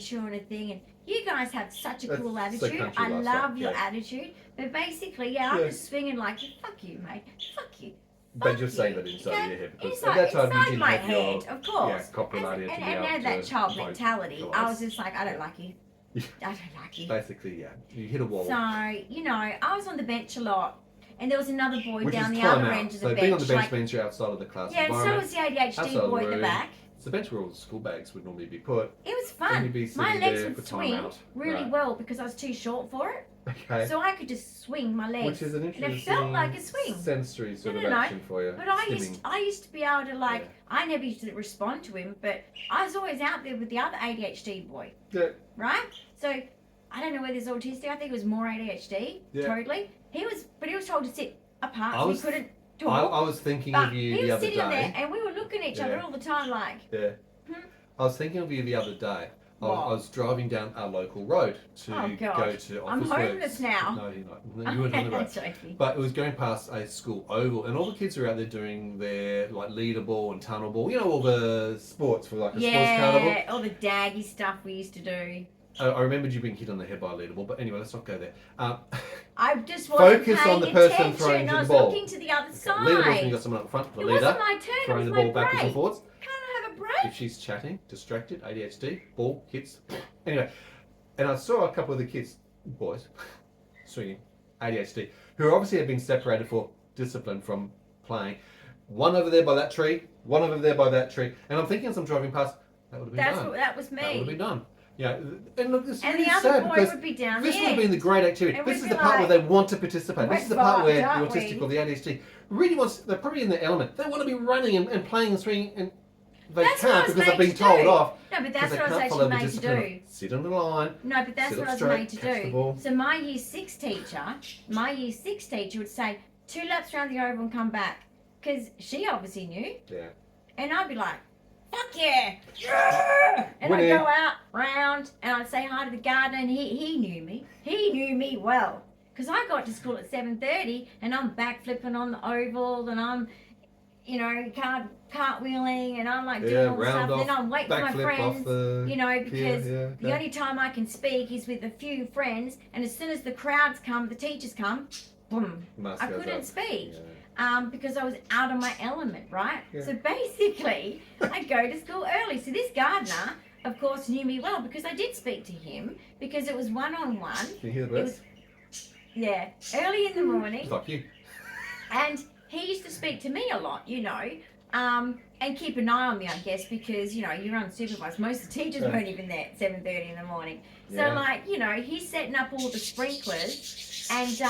[SPEAKER 2] chew on a thing, and you guys have such a cool
[SPEAKER 1] That's the
[SPEAKER 2] attitude.
[SPEAKER 1] country
[SPEAKER 2] I
[SPEAKER 1] lifestyle,
[SPEAKER 2] love your
[SPEAKER 1] yeah.
[SPEAKER 2] attitude. But basically, I'm
[SPEAKER 1] Yeah.
[SPEAKER 2] just swinging like, fuck you, mate. Fuck you.
[SPEAKER 1] But
[SPEAKER 2] Fuck
[SPEAKER 1] you're saying
[SPEAKER 2] you.
[SPEAKER 1] that inside
[SPEAKER 2] Okay?
[SPEAKER 1] your head. Because
[SPEAKER 2] Inside,
[SPEAKER 1] at that time you
[SPEAKER 2] inside
[SPEAKER 1] didn't
[SPEAKER 2] my
[SPEAKER 1] have your
[SPEAKER 2] head, of course.
[SPEAKER 1] copularia
[SPEAKER 2] and
[SPEAKER 1] to be
[SPEAKER 2] had
[SPEAKER 1] able
[SPEAKER 2] that
[SPEAKER 1] to
[SPEAKER 2] child
[SPEAKER 1] vote
[SPEAKER 2] mentality. I
[SPEAKER 1] twice.
[SPEAKER 2] was just like, I don't like you. I don't like you.
[SPEAKER 1] Basically, yeah. You hit a wall.
[SPEAKER 2] So, I was on the bench a lot. And there was another boy
[SPEAKER 1] Which
[SPEAKER 2] down
[SPEAKER 1] is
[SPEAKER 2] the
[SPEAKER 1] time
[SPEAKER 2] other
[SPEAKER 1] out.
[SPEAKER 2] end of the
[SPEAKER 1] So
[SPEAKER 2] bench.
[SPEAKER 1] being on the bench
[SPEAKER 2] like,
[SPEAKER 1] means you're outside of the class
[SPEAKER 2] yeah, and so
[SPEAKER 1] environment.
[SPEAKER 2] was the ADHD
[SPEAKER 1] outside of
[SPEAKER 2] boy
[SPEAKER 1] the
[SPEAKER 2] at the
[SPEAKER 1] room.
[SPEAKER 2] back.
[SPEAKER 1] It's the bench where all the school bags would normally be put.
[SPEAKER 2] It was
[SPEAKER 1] And
[SPEAKER 2] fun.
[SPEAKER 1] you'd be
[SPEAKER 2] My
[SPEAKER 1] sitting
[SPEAKER 2] legs
[SPEAKER 1] there
[SPEAKER 2] would
[SPEAKER 1] for time
[SPEAKER 2] swing
[SPEAKER 1] out.
[SPEAKER 2] really
[SPEAKER 1] Right.
[SPEAKER 2] well because I was too short for it.
[SPEAKER 1] Okay.
[SPEAKER 2] So I could just swing my legs.
[SPEAKER 1] Which is an
[SPEAKER 2] and
[SPEAKER 1] interesting
[SPEAKER 2] it felt like a swing.
[SPEAKER 1] sensory sort
[SPEAKER 2] No,
[SPEAKER 1] of
[SPEAKER 2] no, no.
[SPEAKER 1] action for you.
[SPEAKER 2] But I
[SPEAKER 1] Stimming.
[SPEAKER 2] used to be able to
[SPEAKER 1] Yeah.
[SPEAKER 2] I never used to respond to him, but I was always out there with the other ADHD boy,
[SPEAKER 1] Yeah.
[SPEAKER 2] right? So I don't know whether he's autistic. I think it was more ADHD.
[SPEAKER 1] Yeah.
[SPEAKER 2] Totally. But he was told to sit apart,
[SPEAKER 1] I
[SPEAKER 2] so
[SPEAKER 1] was-
[SPEAKER 2] he couldn't talk.
[SPEAKER 1] I was thinking
[SPEAKER 2] But
[SPEAKER 1] of you
[SPEAKER 2] he
[SPEAKER 1] the
[SPEAKER 2] was
[SPEAKER 1] other
[SPEAKER 2] sitting
[SPEAKER 1] day.
[SPEAKER 2] there, and we were looking at each other
[SPEAKER 1] Yeah.
[SPEAKER 2] all the time, like.
[SPEAKER 1] Yeah.
[SPEAKER 2] Hmm?
[SPEAKER 1] I was thinking of you the other day. I
[SPEAKER 2] What?
[SPEAKER 1] was driving down our local road to
[SPEAKER 2] Oh, God.
[SPEAKER 1] go to
[SPEAKER 2] I'm
[SPEAKER 1] Office
[SPEAKER 2] homeless
[SPEAKER 1] Works.
[SPEAKER 2] now.
[SPEAKER 1] No, you're not. No, you weren't on the road.
[SPEAKER 2] I'm joking.
[SPEAKER 1] But it was going past a school oval, and all the kids were out there doing their like leader ball and tunnel ball. You know, all the sports for like a sports carnival.
[SPEAKER 2] Yeah, all the daggy stuff we used to do.
[SPEAKER 1] I remembered you being hit on the head by a leader ball, but anyway, let's not go there.
[SPEAKER 2] I just wasn't
[SPEAKER 1] Focus
[SPEAKER 2] paying
[SPEAKER 1] on the person
[SPEAKER 2] attention.
[SPEAKER 1] throwing you
[SPEAKER 2] I
[SPEAKER 1] the
[SPEAKER 2] was
[SPEAKER 1] ball.
[SPEAKER 2] looking to the other side.
[SPEAKER 1] Leader ball, you got someone up front, the
[SPEAKER 2] It
[SPEAKER 1] leader,
[SPEAKER 2] wasn't my turn. It
[SPEAKER 1] throwing
[SPEAKER 2] was
[SPEAKER 1] the
[SPEAKER 2] my
[SPEAKER 1] ball backwards and
[SPEAKER 2] break.
[SPEAKER 1] forwards.
[SPEAKER 2] Can't I have a break?
[SPEAKER 1] If she's chatting, distracted, ADHD, ball hits. Anyway, and I saw a couple of the kids, boys, swinging, ADHD, who obviously had been separated for discipline from playing. One over there by that tree, one over there by that tree, and I'm thinking as I'm driving past, that would have been done.
[SPEAKER 2] That was me.
[SPEAKER 1] That would have been done. Yeah, and look, this is
[SPEAKER 2] And
[SPEAKER 1] really
[SPEAKER 2] the other
[SPEAKER 1] sad
[SPEAKER 2] boy
[SPEAKER 1] because
[SPEAKER 2] would be down
[SPEAKER 1] this
[SPEAKER 2] there.
[SPEAKER 1] would have been the great activity.
[SPEAKER 2] It
[SPEAKER 1] This
[SPEAKER 2] would
[SPEAKER 1] is
[SPEAKER 2] be
[SPEAKER 1] the part
[SPEAKER 2] like,
[SPEAKER 1] where they want to participate. This is the part where the
[SPEAKER 2] aren't
[SPEAKER 1] autistic
[SPEAKER 2] we?
[SPEAKER 1] or the ADHD really wants. They're probably in their element. They want to be running and playing and swinging, and they
[SPEAKER 2] That's what I
[SPEAKER 1] can't
[SPEAKER 2] was
[SPEAKER 1] because they've
[SPEAKER 2] made
[SPEAKER 1] been
[SPEAKER 2] to
[SPEAKER 1] told
[SPEAKER 2] do.
[SPEAKER 1] off.
[SPEAKER 2] No, but
[SPEAKER 1] Because
[SPEAKER 2] that's
[SPEAKER 1] they
[SPEAKER 2] what I was
[SPEAKER 1] can't follow
[SPEAKER 2] actually
[SPEAKER 1] the
[SPEAKER 2] made to
[SPEAKER 1] discipline
[SPEAKER 2] do.
[SPEAKER 1] of sit on the line.
[SPEAKER 2] No, but that's
[SPEAKER 1] sit
[SPEAKER 2] what
[SPEAKER 1] up
[SPEAKER 2] I was
[SPEAKER 1] straight,
[SPEAKER 2] made to
[SPEAKER 1] catch the
[SPEAKER 2] do.
[SPEAKER 1] ball.
[SPEAKER 2] So my year 6 teacher would say 2 laps around the oval and come back, because she obviously knew.
[SPEAKER 1] Yeah.
[SPEAKER 2] And I'd be like, fuck yeah, yeah! And
[SPEAKER 1] Winning.
[SPEAKER 2] I'd go out round and I'd say hi to the gardener, and he knew me. He knew me well, because I got to school at 7:30 and I'm backflipping on the oval and I'm, you know, cartwheeling and I'm like doing all the stuff.
[SPEAKER 1] Off,
[SPEAKER 2] then I'm waiting for my friends,
[SPEAKER 1] the
[SPEAKER 2] because
[SPEAKER 1] pier,
[SPEAKER 2] the only time I can speak is with a few friends, and as soon as the crowds come, the teachers come, boom, I couldn't speak.
[SPEAKER 1] Yeah.
[SPEAKER 2] Because I was out of my element, right?
[SPEAKER 1] Yeah.
[SPEAKER 2] So basically, I'd go to school early. So this gardener, of course, knew me well because I did speak to him, because it was one-on-one.
[SPEAKER 1] Can you hear the birds?
[SPEAKER 2] Yeah, early in the morning.
[SPEAKER 1] It's like you.
[SPEAKER 2] And he used to speak to me a lot, and keep an eye on me, I guess, because, you're unsupervised. Most of the teachers weren't even there at 7:30 in the morning.
[SPEAKER 1] Yeah.
[SPEAKER 2] So, he's setting up all the sprinklers, and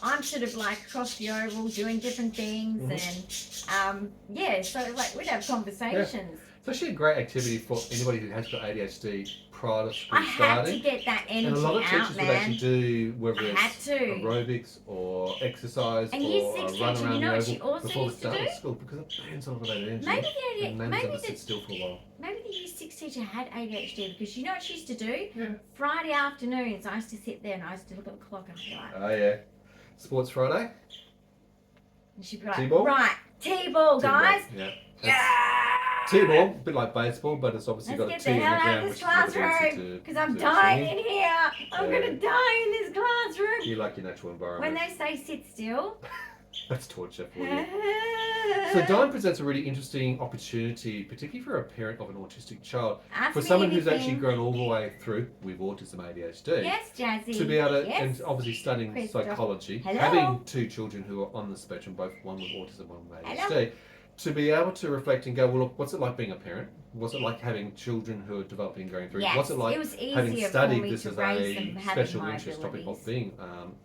[SPEAKER 2] I'm sort of like across the oval doing different things, and so we'd have conversations.
[SPEAKER 1] Yeah. It's actually a great activity for anybody who has got ADHD prior to school
[SPEAKER 2] I had
[SPEAKER 1] starting.
[SPEAKER 2] to get that energy
[SPEAKER 1] And a lot of teachers
[SPEAKER 2] out,
[SPEAKER 1] would actually
[SPEAKER 2] man.
[SPEAKER 1] do whether
[SPEAKER 2] I
[SPEAKER 1] it's
[SPEAKER 2] had to.
[SPEAKER 1] aerobics or exercise
[SPEAKER 2] And
[SPEAKER 1] or
[SPEAKER 2] year
[SPEAKER 1] a
[SPEAKER 2] 6
[SPEAKER 1] run
[SPEAKER 2] teacher,
[SPEAKER 1] around
[SPEAKER 2] you know
[SPEAKER 1] the
[SPEAKER 2] what she
[SPEAKER 1] oval
[SPEAKER 2] also
[SPEAKER 1] before the
[SPEAKER 2] used to
[SPEAKER 1] start
[SPEAKER 2] do?
[SPEAKER 1] of school because it burns a lot of that energy.
[SPEAKER 2] Maybe
[SPEAKER 1] and
[SPEAKER 2] maybe
[SPEAKER 1] never sit still for a while.
[SPEAKER 2] Maybe the year 6 teacher had ADHD, because you know what she used to do?
[SPEAKER 1] Yeah.
[SPEAKER 2] Friday afternoons, I used to sit there and I used to look at the clock and I'd be like,
[SPEAKER 1] Oh yeah. Sports Friday.
[SPEAKER 2] and she'd be like,
[SPEAKER 1] T-ball?
[SPEAKER 2] right, T-ball, guys.
[SPEAKER 1] Yeah.
[SPEAKER 2] Yeah!
[SPEAKER 1] T-ball, a bit like baseball, but it's obviously got a
[SPEAKER 2] Let's
[SPEAKER 1] T
[SPEAKER 2] get
[SPEAKER 1] in
[SPEAKER 2] the
[SPEAKER 1] the
[SPEAKER 2] hell out
[SPEAKER 1] ground,
[SPEAKER 2] of
[SPEAKER 1] which
[SPEAKER 2] this
[SPEAKER 1] is the ability
[SPEAKER 2] classroom,
[SPEAKER 1] to
[SPEAKER 2] because I'm
[SPEAKER 1] do
[SPEAKER 2] dying
[SPEAKER 1] singing.
[SPEAKER 2] in here. I'm going to die in this classroom.
[SPEAKER 1] You like your natural environment.
[SPEAKER 2] When they say sit still.
[SPEAKER 1] That's torture for you. So Dyan presents a really interesting opportunity, particularly for a parent of an autistic child,
[SPEAKER 2] Ask
[SPEAKER 1] for
[SPEAKER 2] me
[SPEAKER 1] someone who's
[SPEAKER 2] anything.
[SPEAKER 1] actually grown all the way through with autism ADHD.
[SPEAKER 2] Yes, Jazzy.
[SPEAKER 1] To be able to,
[SPEAKER 2] yes.
[SPEAKER 1] and obviously studying
[SPEAKER 2] Christoph.
[SPEAKER 1] psychology,
[SPEAKER 2] Hello.
[SPEAKER 1] having 2 children who are on the spectrum, both one with autism, one with ADHD,
[SPEAKER 2] Hello.
[SPEAKER 1] to be able to reflect and go, well, look, what's it like being a parent? What's it like having children who are developing and going through?
[SPEAKER 2] Yes,
[SPEAKER 1] What's it like
[SPEAKER 2] it was
[SPEAKER 1] having
[SPEAKER 2] easier
[SPEAKER 1] studied
[SPEAKER 2] for me
[SPEAKER 1] this
[SPEAKER 2] to
[SPEAKER 1] as
[SPEAKER 2] raise
[SPEAKER 1] a
[SPEAKER 2] them having
[SPEAKER 1] special
[SPEAKER 2] my
[SPEAKER 1] interest topic of
[SPEAKER 2] abilities.
[SPEAKER 1] being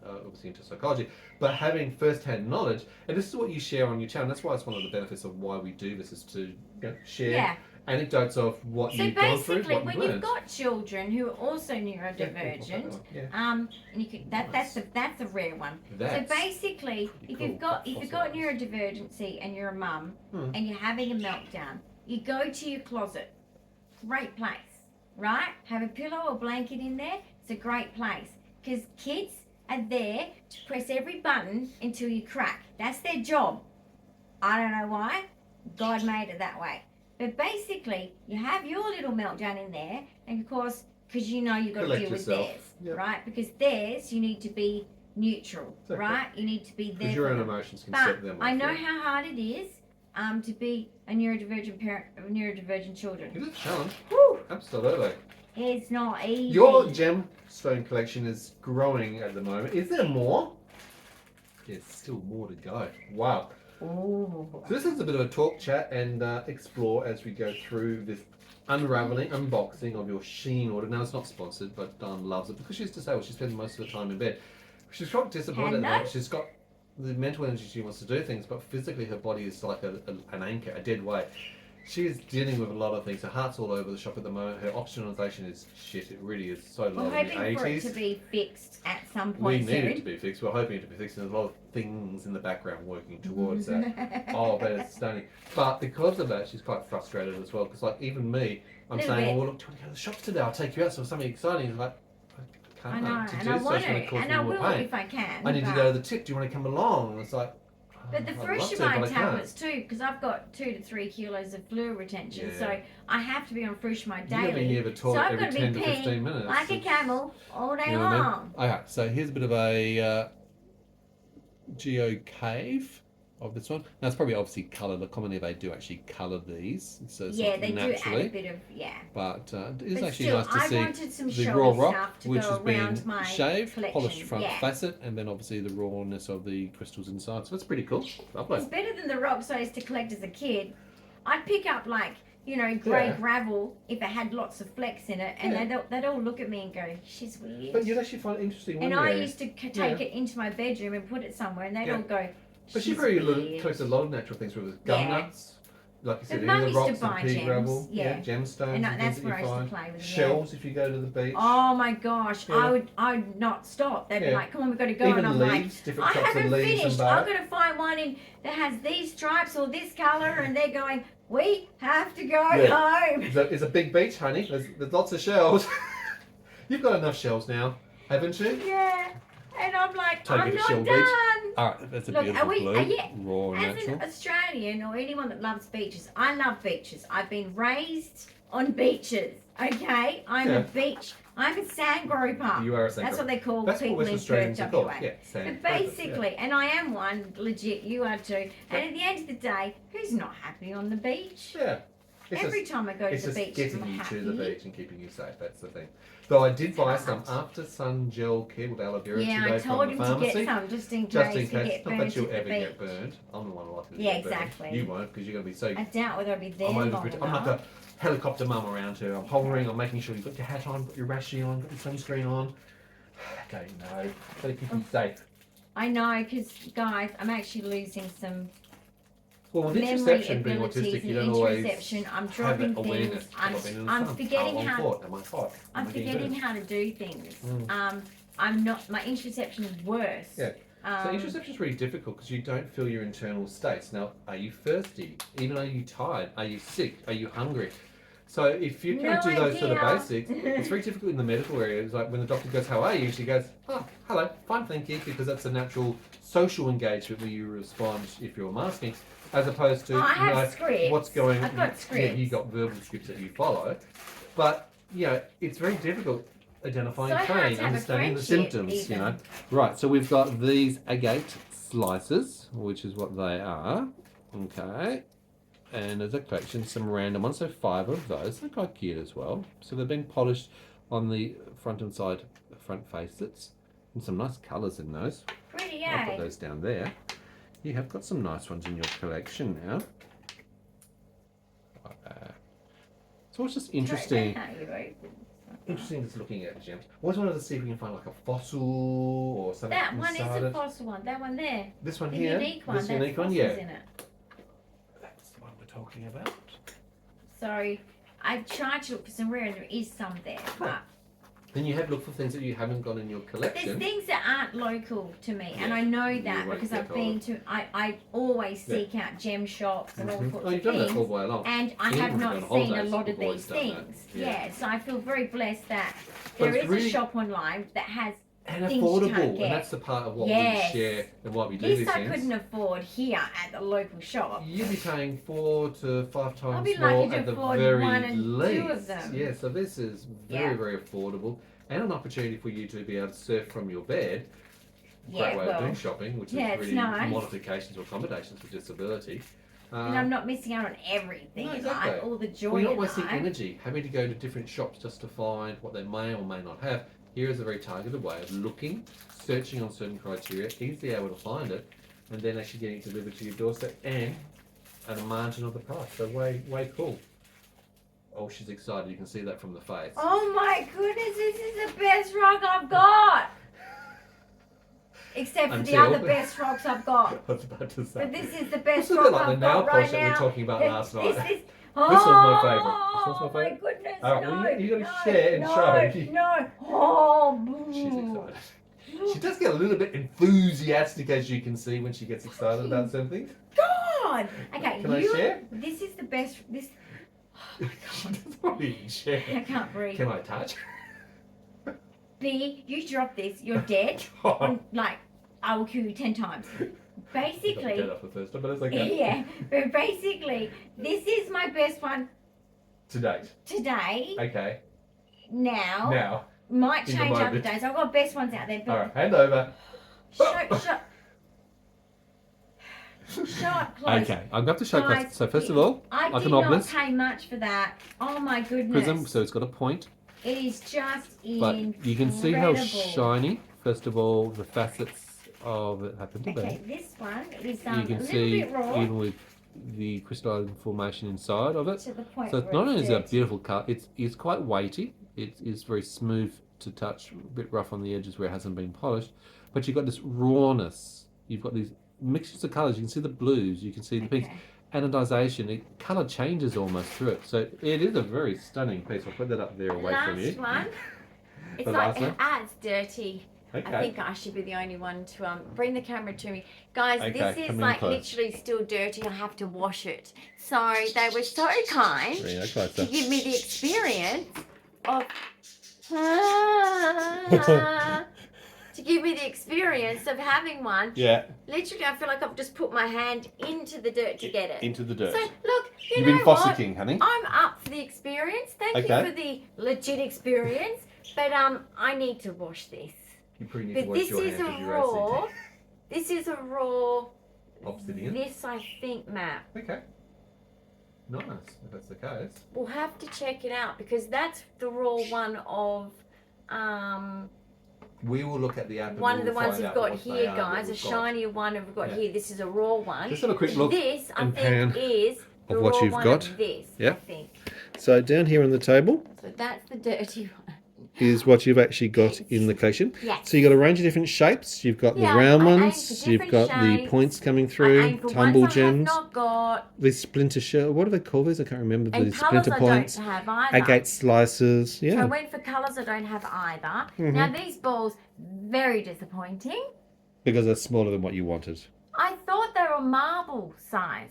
[SPEAKER 1] obviously into psychology, but having first-hand knowledge, and this is what you share on your channel. That's why it's one of the benefits of why we do this, is to share anecdotes of what
[SPEAKER 2] So
[SPEAKER 1] you've gone through,
[SPEAKER 2] basically,
[SPEAKER 1] what
[SPEAKER 2] when
[SPEAKER 1] you've
[SPEAKER 2] you've
[SPEAKER 1] learned.
[SPEAKER 2] got children who are also neurodivergent, and you could, that's a rare one.
[SPEAKER 1] That's
[SPEAKER 2] so basically, if
[SPEAKER 1] cool.
[SPEAKER 2] you've got neurodivergency and you're a mum and you're having a meltdown, you go to your closet. Great place, right? Have a pillow or blanket in there. It's a great place, because kids are there to press every button until you crack. That's their job. I don't know why. God made it that way. But basically, you have your little meltdown in there, and of course, because you've got to deal with theirs, right? Because theirs, you need to be neutral, right? You need to be there.
[SPEAKER 1] Because your own emotions can set them off.
[SPEAKER 2] I know how hard it is to be a neurodivergent parent of neurodivergent children.
[SPEAKER 1] It is a challenge.
[SPEAKER 2] Whew.
[SPEAKER 1] Absolutely.
[SPEAKER 2] It's not easy.
[SPEAKER 1] Your gemstone collection is growing at the moment. Is there more? There's still more to go. Wow.
[SPEAKER 2] Ooh.
[SPEAKER 1] So this is a bit of a talk, chat, and explore as we go through this unraveling, unboxing of your Shein order. Now, it's not sponsored, but Dyan loves it because she's disabled. She spends most of the time in bed. She's quite disappointed now. She's got the mental energy, she wants to do things, but physically her body is like an anchor, a dead weight. She is dealing with a lot of things. Her heart's all over the shop at the moment. Her oxygenization is shit. It really is so low
[SPEAKER 2] We're
[SPEAKER 1] in the
[SPEAKER 2] hoping
[SPEAKER 1] 80s.
[SPEAKER 2] for it to be fixed at some
[SPEAKER 1] We
[SPEAKER 2] point
[SPEAKER 1] need
[SPEAKER 2] soon.
[SPEAKER 1] it to be fixed. We're hoping it to be fixed. And there's a lot of things in the background working towards that. Oh, but it's stunning. But because of that, she's quite frustrated as well. Because like even me, I'm
[SPEAKER 2] Little
[SPEAKER 1] saying,
[SPEAKER 2] bit.
[SPEAKER 1] oh, look, do you want to go to the shops today? I'll take you out. So something exciting. It's like, I
[SPEAKER 2] I
[SPEAKER 1] can't.
[SPEAKER 2] know,
[SPEAKER 1] To
[SPEAKER 2] and
[SPEAKER 1] do
[SPEAKER 2] I
[SPEAKER 1] so,
[SPEAKER 2] want
[SPEAKER 1] it's going to
[SPEAKER 2] to,
[SPEAKER 1] cause
[SPEAKER 2] and
[SPEAKER 1] me
[SPEAKER 2] I
[SPEAKER 1] more
[SPEAKER 2] will
[SPEAKER 1] pain.
[SPEAKER 2] if I can.
[SPEAKER 1] I need to
[SPEAKER 2] but-
[SPEAKER 1] go to the tip. Do you want to come along? And it's like,
[SPEAKER 2] But the
[SPEAKER 1] I'd love to, but
[SPEAKER 2] frushmide
[SPEAKER 1] I
[SPEAKER 2] tablets too, because I've got 2 to 3 kilos of fluid retention,
[SPEAKER 1] Yeah.
[SPEAKER 2] so I have to be on frushmide
[SPEAKER 1] You've got to be
[SPEAKER 2] daily.
[SPEAKER 1] near the
[SPEAKER 2] So
[SPEAKER 1] toilet
[SPEAKER 2] I've
[SPEAKER 1] every
[SPEAKER 2] got to
[SPEAKER 1] 10
[SPEAKER 2] be
[SPEAKER 1] to 15 minutes.
[SPEAKER 2] peeing like a camel all day
[SPEAKER 1] You know what I mean?
[SPEAKER 2] long.
[SPEAKER 1] Okay, so here's a bit of a geo cave of this one. Now it's probably obviously coloured. Commonly they do actually colour these, so it's
[SPEAKER 2] Yeah,
[SPEAKER 1] not
[SPEAKER 2] they
[SPEAKER 1] naturally.
[SPEAKER 2] do add a bit of,
[SPEAKER 1] But it is
[SPEAKER 2] But
[SPEAKER 1] actually
[SPEAKER 2] still,
[SPEAKER 1] nice to
[SPEAKER 2] I
[SPEAKER 1] see
[SPEAKER 2] wanted some
[SPEAKER 1] the
[SPEAKER 2] showy
[SPEAKER 1] raw rock,
[SPEAKER 2] stuff to
[SPEAKER 1] which
[SPEAKER 2] go
[SPEAKER 1] has been
[SPEAKER 2] around my
[SPEAKER 1] shaved,
[SPEAKER 2] collection.
[SPEAKER 1] polished front
[SPEAKER 2] Yeah.
[SPEAKER 1] facet, and then obviously the rawness of the crystals inside. So it's pretty cool. Lovely.
[SPEAKER 2] It's better than the rocks I used to collect as a kid. I'd pick up like grey gravel if it had lots of flecks in it, and they'd all look at me and go, "She's weird."
[SPEAKER 1] But you'd actually find it interesting.
[SPEAKER 2] And I used to take it into my bedroom and put it somewhere, and they'd all go,
[SPEAKER 1] But she probably collects a lot of natural things with gum nuts. Like you said, any of the rocks and pea gravel, gemstones,
[SPEAKER 2] and that's where I used to play with them.
[SPEAKER 1] Shells if you go to the beach.
[SPEAKER 2] Oh my gosh, I'd not stop. They'd be like, "Come on, we've got to go."
[SPEAKER 1] Even
[SPEAKER 2] and I'm
[SPEAKER 1] leaves, different
[SPEAKER 2] like, "I
[SPEAKER 1] types of
[SPEAKER 2] haven't
[SPEAKER 1] leaves
[SPEAKER 2] finished.
[SPEAKER 1] and bark.
[SPEAKER 2] I've got to find one that has these stripes or this colour," and they're going, "We have to go home."
[SPEAKER 1] It's a big beach, honey. There's lots of shells. You've got enough shells now, haven't you?
[SPEAKER 2] Yeah. And I'm like,
[SPEAKER 1] Take
[SPEAKER 2] I'm
[SPEAKER 1] it to
[SPEAKER 2] not
[SPEAKER 1] Shell
[SPEAKER 2] done.
[SPEAKER 1] Beach. Alright, that's a beautiful blue, raw and
[SPEAKER 2] as
[SPEAKER 1] natural.
[SPEAKER 2] an Australian or anyone that loves beaches, I love beaches. I've been raised on beaches, okay? I'm a sand groper.
[SPEAKER 1] You are a sand groper.
[SPEAKER 2] That's what they call
[SPEAKER 1] That's
[SPEAKER 2] people
[SPEAKER 1] what
[SPEAKER 2] in
[SPEAKER 1] West
[SPEAKER 2] Perth,
[SPEAKER 1] Australians are called.
[SPEAKER 2] WA.
[SPEAKER 1] Yeah, sand
[SPEAKER 2] But
[SPEAKER 1] gropers,
[SPEAKER 2] basically, and I am one, legit, you are too. And at the end of the day, who's not happy on the beach?
[SPEAKER 1] Yeah.
[SPEAKER 2] Every time I go to the beach,
[SPEAKER 1] it's just
[SPEAKER 2] I'm
[SPEAKER 1] getting you
[SPEAKER 2] happy.
[SPEAKER 1] to the beach and keeping you safe. That's the thing. Though I did buy some after sun gel kit with aloe vera today
[SPEAKER 2] I told
[SPEAKER 1] from
[SPEAKER 2] him
[SPEAKER 1] the pharmacy.
[SPEAKER 2] to get some just in case
[SPEAKER 1] you
[SPEAKER 2] get
[SPEAKER 1] not
[SPEAKER 2] burned
[SPEAKER 1] that you'll
[SPEAKER 2] at the
[SPEAKER 1] ever
[SPEAKER 2] beach.
[SPEAKER 1] get burned. I'm the one likely to
[SPEAKER 2] Yeah,
[SPEAKER 1] get burned.
[SPEAKER 2] exactly.
[SPEAKER 1] You won't because you're going to be so...
[SPEAKER 2] I doubt whether I'll be there
[SPEAKER 1] I'm
[SPEAKER 2] long
[SPEAKER 1] like
[SPEAKER 2] enough.
[SPEAKER 1] a helicopter mum around her. I'm hovering, I'm making sure you've got your hat on, got your rashi on, got your sunscreen on. I don't know. Gotta keep you safe.
[SPEAKER 2] I know, because guys, I'm actually losing some
[SPEAKER 1] Well, with
[SPEAKER 2] memory
[SPEAKER 1] interception, being
[SPEAKER 2] abilities
[SPEAKER 1] autistic, you
[SPEAKER 2] and
[SPEAKER 1] don't always
[SPEAKER 2] interception. I'm
[SPEAKER 1] have
[SPEAKER 2] dropping
[SPEAKER 1] that awareness.
[SPEAKER 2] things. I'm forgetting
[SPEAKER 1] Am I hot?
[SPEAKER 2] I'm
[SPEAKER 1] Am I getting
[SPEAKER 2] forgetting
[SPEAKER 1] burned?
[SPEAKER 2] how to do things. I'm not. My interception is worse.
[SPEAKER 1] Yeah. So interception is really difficult because you don't feel your internal states. Now, are you thirsty? Even are you tired? Are you sick? Are you hungry? So if you can't do those sort of basics, it's very difficult in the medical area. It's like when the doctor goes, "How are you?" She goes, "Oh, hello, fine, thank you," because that's a natural social engagement where you respond if you're masking, as opposed to
[SPEAKER 2] scripts.
[SPEAKER 1] what's going on.
[SPEAKER 2] I've got scripts.
[SPEAKER 1] Yeah, you've got verbal scripts that you follow, but it's very difficult identifying pain, understanding the symptoms.
[SPEAKER 2] Even.
[SPEAKER 1] Right. So we've got these agate slices, which is what they are. Okay. And there's a collection, some random ones, so 5 of those. They're quite cute as well. So they've been polished on the front and side front facets. And some nice colours in those.
[SPEAKER 2] Pretty,
[SPEAKER 1] I'll put those down there. You have got some nice ones in your collection now. So it's just interesting. Interesting just looking at gems. I always wanted to see if we can find like a fossil or something.
[SPEAKER 2] That one
[SPEAKER 1] inside
[SPEAKER 2] is a
[SPEAKER 1] it.
[SPEAKER 2] fossil one. That one there.
[SPEAKER 1] This one
[SPEAKER 2] the
[SPEAKER 1] here.
[SPEAKER 2] Unique one.
[SPEAKER 1] This
[SPEAKER 2] That's
[SPEAKER 1] unique one,
[SPEAKER 2] fossils in it.
[SPEAKER 1] That's the one we're talking about.
[SPEAKER 2] So I tried to look for some rare, and there is some there, but.
[SPEAKER 1] Then you have looked for things that you haven't got in your collection.
[SPEAKER 2] There's things that aren't local to me, and I know that because I've been to. I always seek out gem shops and all sorts of things.
[SPEAKER 1] You've done that all the way along.
[SPEAKER 2] And I have not seen a lot of these things. Yeah, so I feel very blessed that there is a shop online that has
[SPEAKER 1] and
[SPEAKER 2] things
[SPEAKER 1] affordable,
[SPEAKER 2] you can't get.
[SPEAKER 1] and that's the part of what we share and why we do
[SPEAKER 2] this
[SPEAKER 1] these
[SPEAKER 2] I
[SPEAKER 1] things.
[SPEAKER 2] couldn't afford here at the local shop.
[SPEAKER 1] You'd be paying 4 to 5 times
[SPEAKER 2] I'll be
[SPEAKER 1] more
[SPEAKER 2] lucky to
[SPEAKER 1] at the
[SPEAKER 2] afford
[SPEAKER 1] very
[SPEAKER 2] one and
[SPEAKER 1] least.
[SPEAKER 2] 2 of them.
[SPEAKER 1] Yeah, so this is very, very affordable and an opportunity for you to be able to surf from your bed. Great way of doing shopping, which is really
[SPEAKER 2] nice.
[SPEAKER 1] modifications or accommodations for disability.
[SPEAKER 2] And I'm not missing out on everything, like all the joy.
[SPEAKER 1] We're not wasting energy having to go to different shops just to find what they may or may not have. Here is a very targeted way of looking, searching on certain criteria, easily able to find it, and then actually getting it delivered to your doorstep and at a margin of the price. So way cool. Oh, she's excited. You can see that from the face.
[SPEAKER 2] Oh my goodness, this is the best rug I've got. Except for the other best rocks I've got.
[SPEAKER 1] I was about to say.
[SPEAKER 2] But this is the best
[SPEAKER 1] This is
[SPEAKER 2] rock
[SPEAKER 1] like
[SPEAKER 2] I've
[SPEAKER 1] the nail
[SPEAKER 2] got
[SPEAKER 1] polish
[SPEAKER 2] right
[SPEAKER 1] that we
[SPEAKER 2] now.
[SPEAKER 1] were talking about last night.
[SPEAKER 2] This
[SPEAKER 1] was my favourite. This was my
[SPEAKER 2] Oh my
[SPEAKER 1] favourite.
[SPEAKER 2] goodness,
[SPEAKER 1] Alright,
[SPEAKER 2] no,
[SPEAKER 1] well, you got to
[SPEAKER 2] no,
[SPEAKER 1] share and show.
[SPEAKER 2] No, oh,
[SPEAKER 1] She's excited. She does get a little bit enthusiastic, as you can see, when she gets excited about something.
[SPEAKER 2] God! Okay,
[SPEAKER 1] Can I share?
[SPEAKER 2] This is the best. This.
[SPEAKER 1] She doesn't want to even share.
[SPEAKER 2] I can't breathe.
[SPEAKER 1] Can I touch?
[SPEAKER 2] B, you drop this, you're dead. Like, I will kill you 10 times. Basically.
[SPEAKER 1] Dead off the first time, but it's okay.
[SPEAKER 2] Yeah, but basically, this is my best one
[SPEAKER 1] To date.
[SPEAKER 2] today.
[SPEAKER 1] Okay.
[SPEAKER 2] Now. Might
[SPEAKER 1] In the
[SPEAKER 2] change other
[SPEAKER 1] moment.
[SPEAKER 2] days. I've got best ones out there. But
[SPEAKER 1] Alright, hand over.
[SPEAKER 2] Shut close.
[SPEAKER 1] Okay, I'm going to show
[SPEAKER 2] Guys,
[SPEAKER 1] close. So first of all,
[SPEAKER 2] I
[SPEAKER 1] like
[SPEAKER 2] did
[SPEAKER 1] an
[SPEAKER 2] not
[SPEAKER 1] obelisk
[SPEAKER 2] pay much for that. Oh my goodness.
[SPEAKER 1] prism, so it's got a point.
[SPEAKER 2] It is just
[SPEAKER 1] But
[SPEAKER 2] incredible.
[SPEAKER 1] you can see how shiny, first of all, the facets of it happen to
[SPEAKER 2] Okay,
[SPEAKER 1] be.
[SPEAKER 2] this one is
[SPEAKER 1] You
[SPEAKER 2] a
[SPEAKER 1] can
[SPEAKER 2] little
[SPEAKER 1] see
[SPEAKER 2] bit raw.
[SPEAKER 1] even with the crystalline formation inside of it.
[SPEAKER 2] To the point
[SPEAKER 1] So
[SPEAKER 2] where
[SPEAKER 1] not only
[SPEAKER 2] it's
[SPEAKER 1] is it a
[SPEAKER 2] dirty.
[SPEAKER 1] beautiful colour, it's quite weighty. It is very smooth to touch, a bit rough on the edges where it hasn't been polished. But you've got this rawness. You've got these mixtures of colours. You can see the blues, you can see the pinks. Anodization, colour changes almost through it. So it is a very stunning piece. I'll put that up there away from you.
[SPEAKER 2] Last one. It's
[SPEAKER 1] The
[SPEAKER 2] like,
[SPEAKER 1] last one?
[SPEAKER 2] it's dirty.
[SPEAKER 1] Okay.
[SPEAKER 2] I think I should be the only one to bring the camera to me. Guys,
[SPEAKER 1] Okay,
[SPEAKER 2] this is
[SPEAKER 1] come in
[SPEAKER 2] like
[SPEAKER 1] close.
[SPEAKER 2] literally still dirty. I have to wash it. So they were so kind
[SPEAKER 1] Bring that
[SPEAKER 2] to
[SPEAKER 1] closer.
[SPEAKER 2] give me the experience of to give me the experience of having one.
[SPEAKER 1] Yeah.
[SPEAKER 2] Literally, I feel like I've just put my hand into the dirt to get it.
[SPEAKER 1] Into the dirt.
[SPEAKER 2] So look,
[SPEAKER 1] You've
[SPEAKER 2] know
[SPEAKER 1] been foster
[SPEAKER 2] what?
[SPEAKER 1] king, honey.
[SPEAKER 2] I'm up for the experience. Thank you
[SPEAKER 1] Okay.
[SPEAKER 2] for the legit experience. But I need to wash this.
[SPEAKER 1] You pretty need
[SPEAKER 2] But
[SPEAKER 1] to wash
[SPEAKER 2] this
[SPEAKER 1] your
[SPEAKER 2] is
[SPEAKER 1] hands
[SPEAKER 2] a
[SPEAKER 1] with your
[SPEAKER 2] raw.
[SPEAKER 1] OCD.
[SPEAKER 2] This is a raw.
[SPEAKER 1] Obsidian.
[SPEAKER 2] This I think, Matt.
[SPEAKER 1] Okay. Nice, if that's the case.
[SPEAKER 2] We'll have to check it out because that's the raw one of
[SPEAKER 1] We will look at the app. And
[SPEAKER 2] one of the
[SPEAKER 1] we'll
[SPEAKER 2] ones
[SPEAKER 1] find
[SPEAKER 2] we've
[SPEAKER 1] out
[SPEAKER 2] got
[SPEAKER 1] what they
[SPEAKER 2] here,
[SPEAKER 1] are, what
[SPEAKER 2] guys. A
[SPEAKER 1] we've got.
[SPEAKER 2] shiny one we've got
[SPEAKER 1] Yeah.
[SPEAKER 2] here. This is a raw one.
[SPEAKER 1] Just have a quick look
[SPEAKER 2] This I
[SPEAKER 1] and
[SPEAKER 2] think
[SPEAKER 1] pan
[SPEAKER 2] is the
[SPEAKER 1] of what
[SPEAKER 2] raw
[SPEAKER 1] you've
[SPEAKER 2] one
[SPEAKER 1] got.
[SPEAKER 2] of this.
[SPEAKER 1] Yep.
[SPEAKER 2] I think.
[SPEAKER 1] So down here on the table
[SPEAKER 2] So that's the dirty one.
[SPEAKER 1] is what you've actually got in the collection.
[SPEAKER 2] Yes.
[SPEAKER 1] So you've got a range of different shapes. You've got
[SPEAKER 2] Yeah,
[SPEAKER 1] the round
[SPEAKER 2] I aim
[SPEAKER 1] ones.
[SPEAKER 2] for
[SPEAKER 1] You've got
[SPEAKER 2] different
[SPEAKER 1] the
[SPEAKER 2] shapes.
[SPEAKER 1] points coming
[SPEAKER 2] I
[SPEAKER 1] through.
[SPEAKER 2] aim for
[SPEAKER 1] Tumble
[SPEAKER 2] ones I have
[SPEAKER 1] gems.
[SPEAKER 2] not got.
[SPEAKER 1] These splinter shell. What do they call these? I can't remember.
[SPEAKER 2] And
[SPEAKER 1] The
[SPEAKER 2] colours
[SPEAKER 1] splinter
[SPEAKER 2] I
[SPEAKER 1] points.
[SPEAKER 2] don't have either.
[SPEAKER 1] Agate slices.
[SPEAKER 2] So I
[SPEAKER 1] Yeah.
[SPEAKER 2] went for colours I don't have either.
[SPEAKER 1] Mhm.
[SPEAKER 2] Now these balls, very disappointing.
[SPEAKER 1] Because they're smaller than what you wanted.
[SPEAKER 2] I thought they were marble size.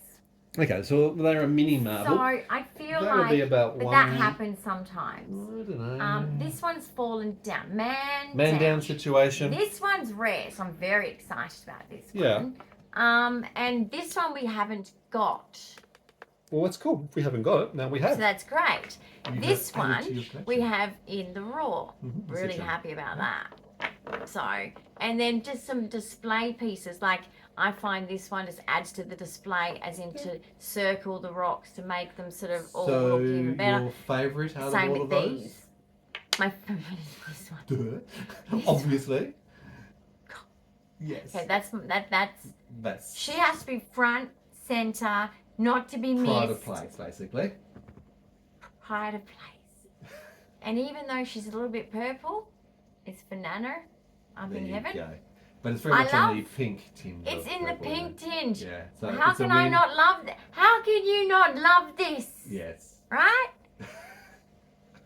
[SPEAKER 1] Okay, so they're a mini marble.
[SPEAKER 2] So I feel
[SPEAKER 1] That would be
[SPEAKER 2] like
[SPEAKER 1] about
[SPEAKER 2] but
[SPEAKER 1] one.
[SPEAKER 2] that happens sometimes.
[SPEAKER 1] I don't know.
[SPEAKER 2] This one's fallen down.
[SPEAKER 1] Man down situation.
[SPEAKER 2] This one's rare, so I'm very excited about this
[SPEAKER 1] Yeah.
[SPEAKER 2] one. And this one we haven't got.
[SPEAKER 1] Well, that's cool. If we haven't got it, now we have.
[SPEAKER 2] So that's great.
[SPEAKER 1] You
[SPEAKER 2] This
[SPEAKER 1] have added to
[SPEAKER 2] one
[SPEAKER 1] your collection.
[SPEAKER 2] we have in the raw.
[SPEAKER 1] Mhm,
[SPEAKER 2] Really
[SPEAKER 1] etc.
[SPEAKER 2] happy about that. So, and then just some display pieces. Like I find this one just adds to the display, as in to circle the rocks to make them sort of all
[SPEAKER 1] So
[SPEAKER 2] look even better.
[SPEAKER 1] your favourite out
[SPEAKER 2] Same
[SPEAKER 1] of all
[SPEAKER 2] with
[SPEAKER 1] of those?
[SPEAKER 2] these. My favourite is this one.
[SPEAKER 1] Duh. Obviously. Yes.
[SPEAKER 2] Okay, that's.
[SPEAKER 1] That's
[SPEAKER 2] She has to be front, center, not to be
[SPEAKER 1] pride
[SPEAKER 2] missed.
[SPEAKER 1] of place, basically.
[SPEAKER 2] Pride of place. And even though she's a little bit purple, it's for Nana up
[SPEAKER 1] There
[SPEAKER 2] in
[SPEAKER 1] you
[SPEAKER 2] heaven.
[SPEAKER 1] go. But it's very
[SPEAKER 2] I
[SPEAKER 1] much in the
[SPEAKER 2] love-
[SPEAKER 1] pink tinge.
[SPEAKER 2] It's
[SPEAKER 1] of
[SPEAKER 2] in the
[SPEAKER 1] purple,
[SPEAKER 2] pink
[SPEAKER 1] isn't it?
[SPEAKER 2] tinge.
[SPEAKER 1] Yeah. So
[SPEAKER 2] How
[SPEAKER 1] it's a
[SPEAKER 2] can I
[SPEAKER 1] win.
[SPEAKER 2] not love that? How can you not love this?
[SPEAKER 1] Yes.
[SPEAKER 2] Right?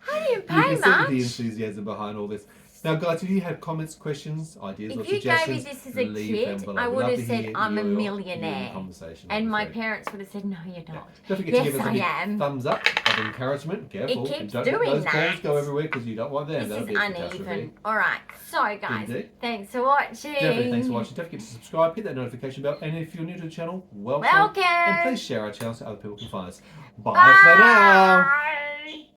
[SPEAKER 2] How do you
[SPEAKER 1] You
[SPEAKER 2] pay
[SPEAKER 1] can see the
[SPEAKER 2] much?
[SPEAKER 1] enthusiasm behind all this. Now, guys, if you have comments, questions, ideas, or
[SPEAKER 2] If you gave
[SPEAKER 1] suggestions,
[SPEAKER 2] me this as a
[SPEAKER 1] leave them
[SPEAKER 2] kid,
[SPEAKER 1] below.
[SPEAKER 2] I
[SPEAKER 1] We'd
[SPEAKER 2] would
[SPEAKER 1] love
[SPEAKER 2] have
[SPEAKER 1] to
[SPEAKER 2] said,
[SPEAKER 1] hear
[SPEAKER 2] I'm a
[SPEAKER 1] your
[SPEAKER 2] millionaire.
[SPEAKER 1] conversation,
[SPEAKER 2] And my
[SPEAKER 1] obviously.
[SPEAKER 2] parents would have said, no, you're not.
[SPEAKER 1] Don't forget to
[SPEAKER 2] Yes,
[SPEAKER 1] give us a
[SPEAKER 2] I
[SPEAKER 1] big
[SPEAKER 2] am.
[SPEAKER 1] thumbs up of encouragement. Careful.
[SPEAKER 2] keeps
[SPEAKER 1] And don't
[SPEAKER 2] doing
[SPEAKER 1] let those
[SPEAKER 2] that.
[SPEAKER 1] pens go everywhere because you don't want them.
[SPEAKER 2] This
[SPEAKER 1] That'll
[SPEAKER 2] is
[SPEAKER 1] be a catastrophe.
[SPEAKER 2] uneven. Alright, so guys,
[SPEAKER 1] Indeed.
[SPEAKER 2] thanks for watching.
[SPEAKER 1] Definitely thanks for watching. Don't forget to subscribe, hit that notification bell, and if you're new to the channel, welcome.
[SPEAKER 2] Welcome.
[SPEAKER 1] And please share our channel so other people can find us. Bye. For now.
[SPEAKER 2] Bye.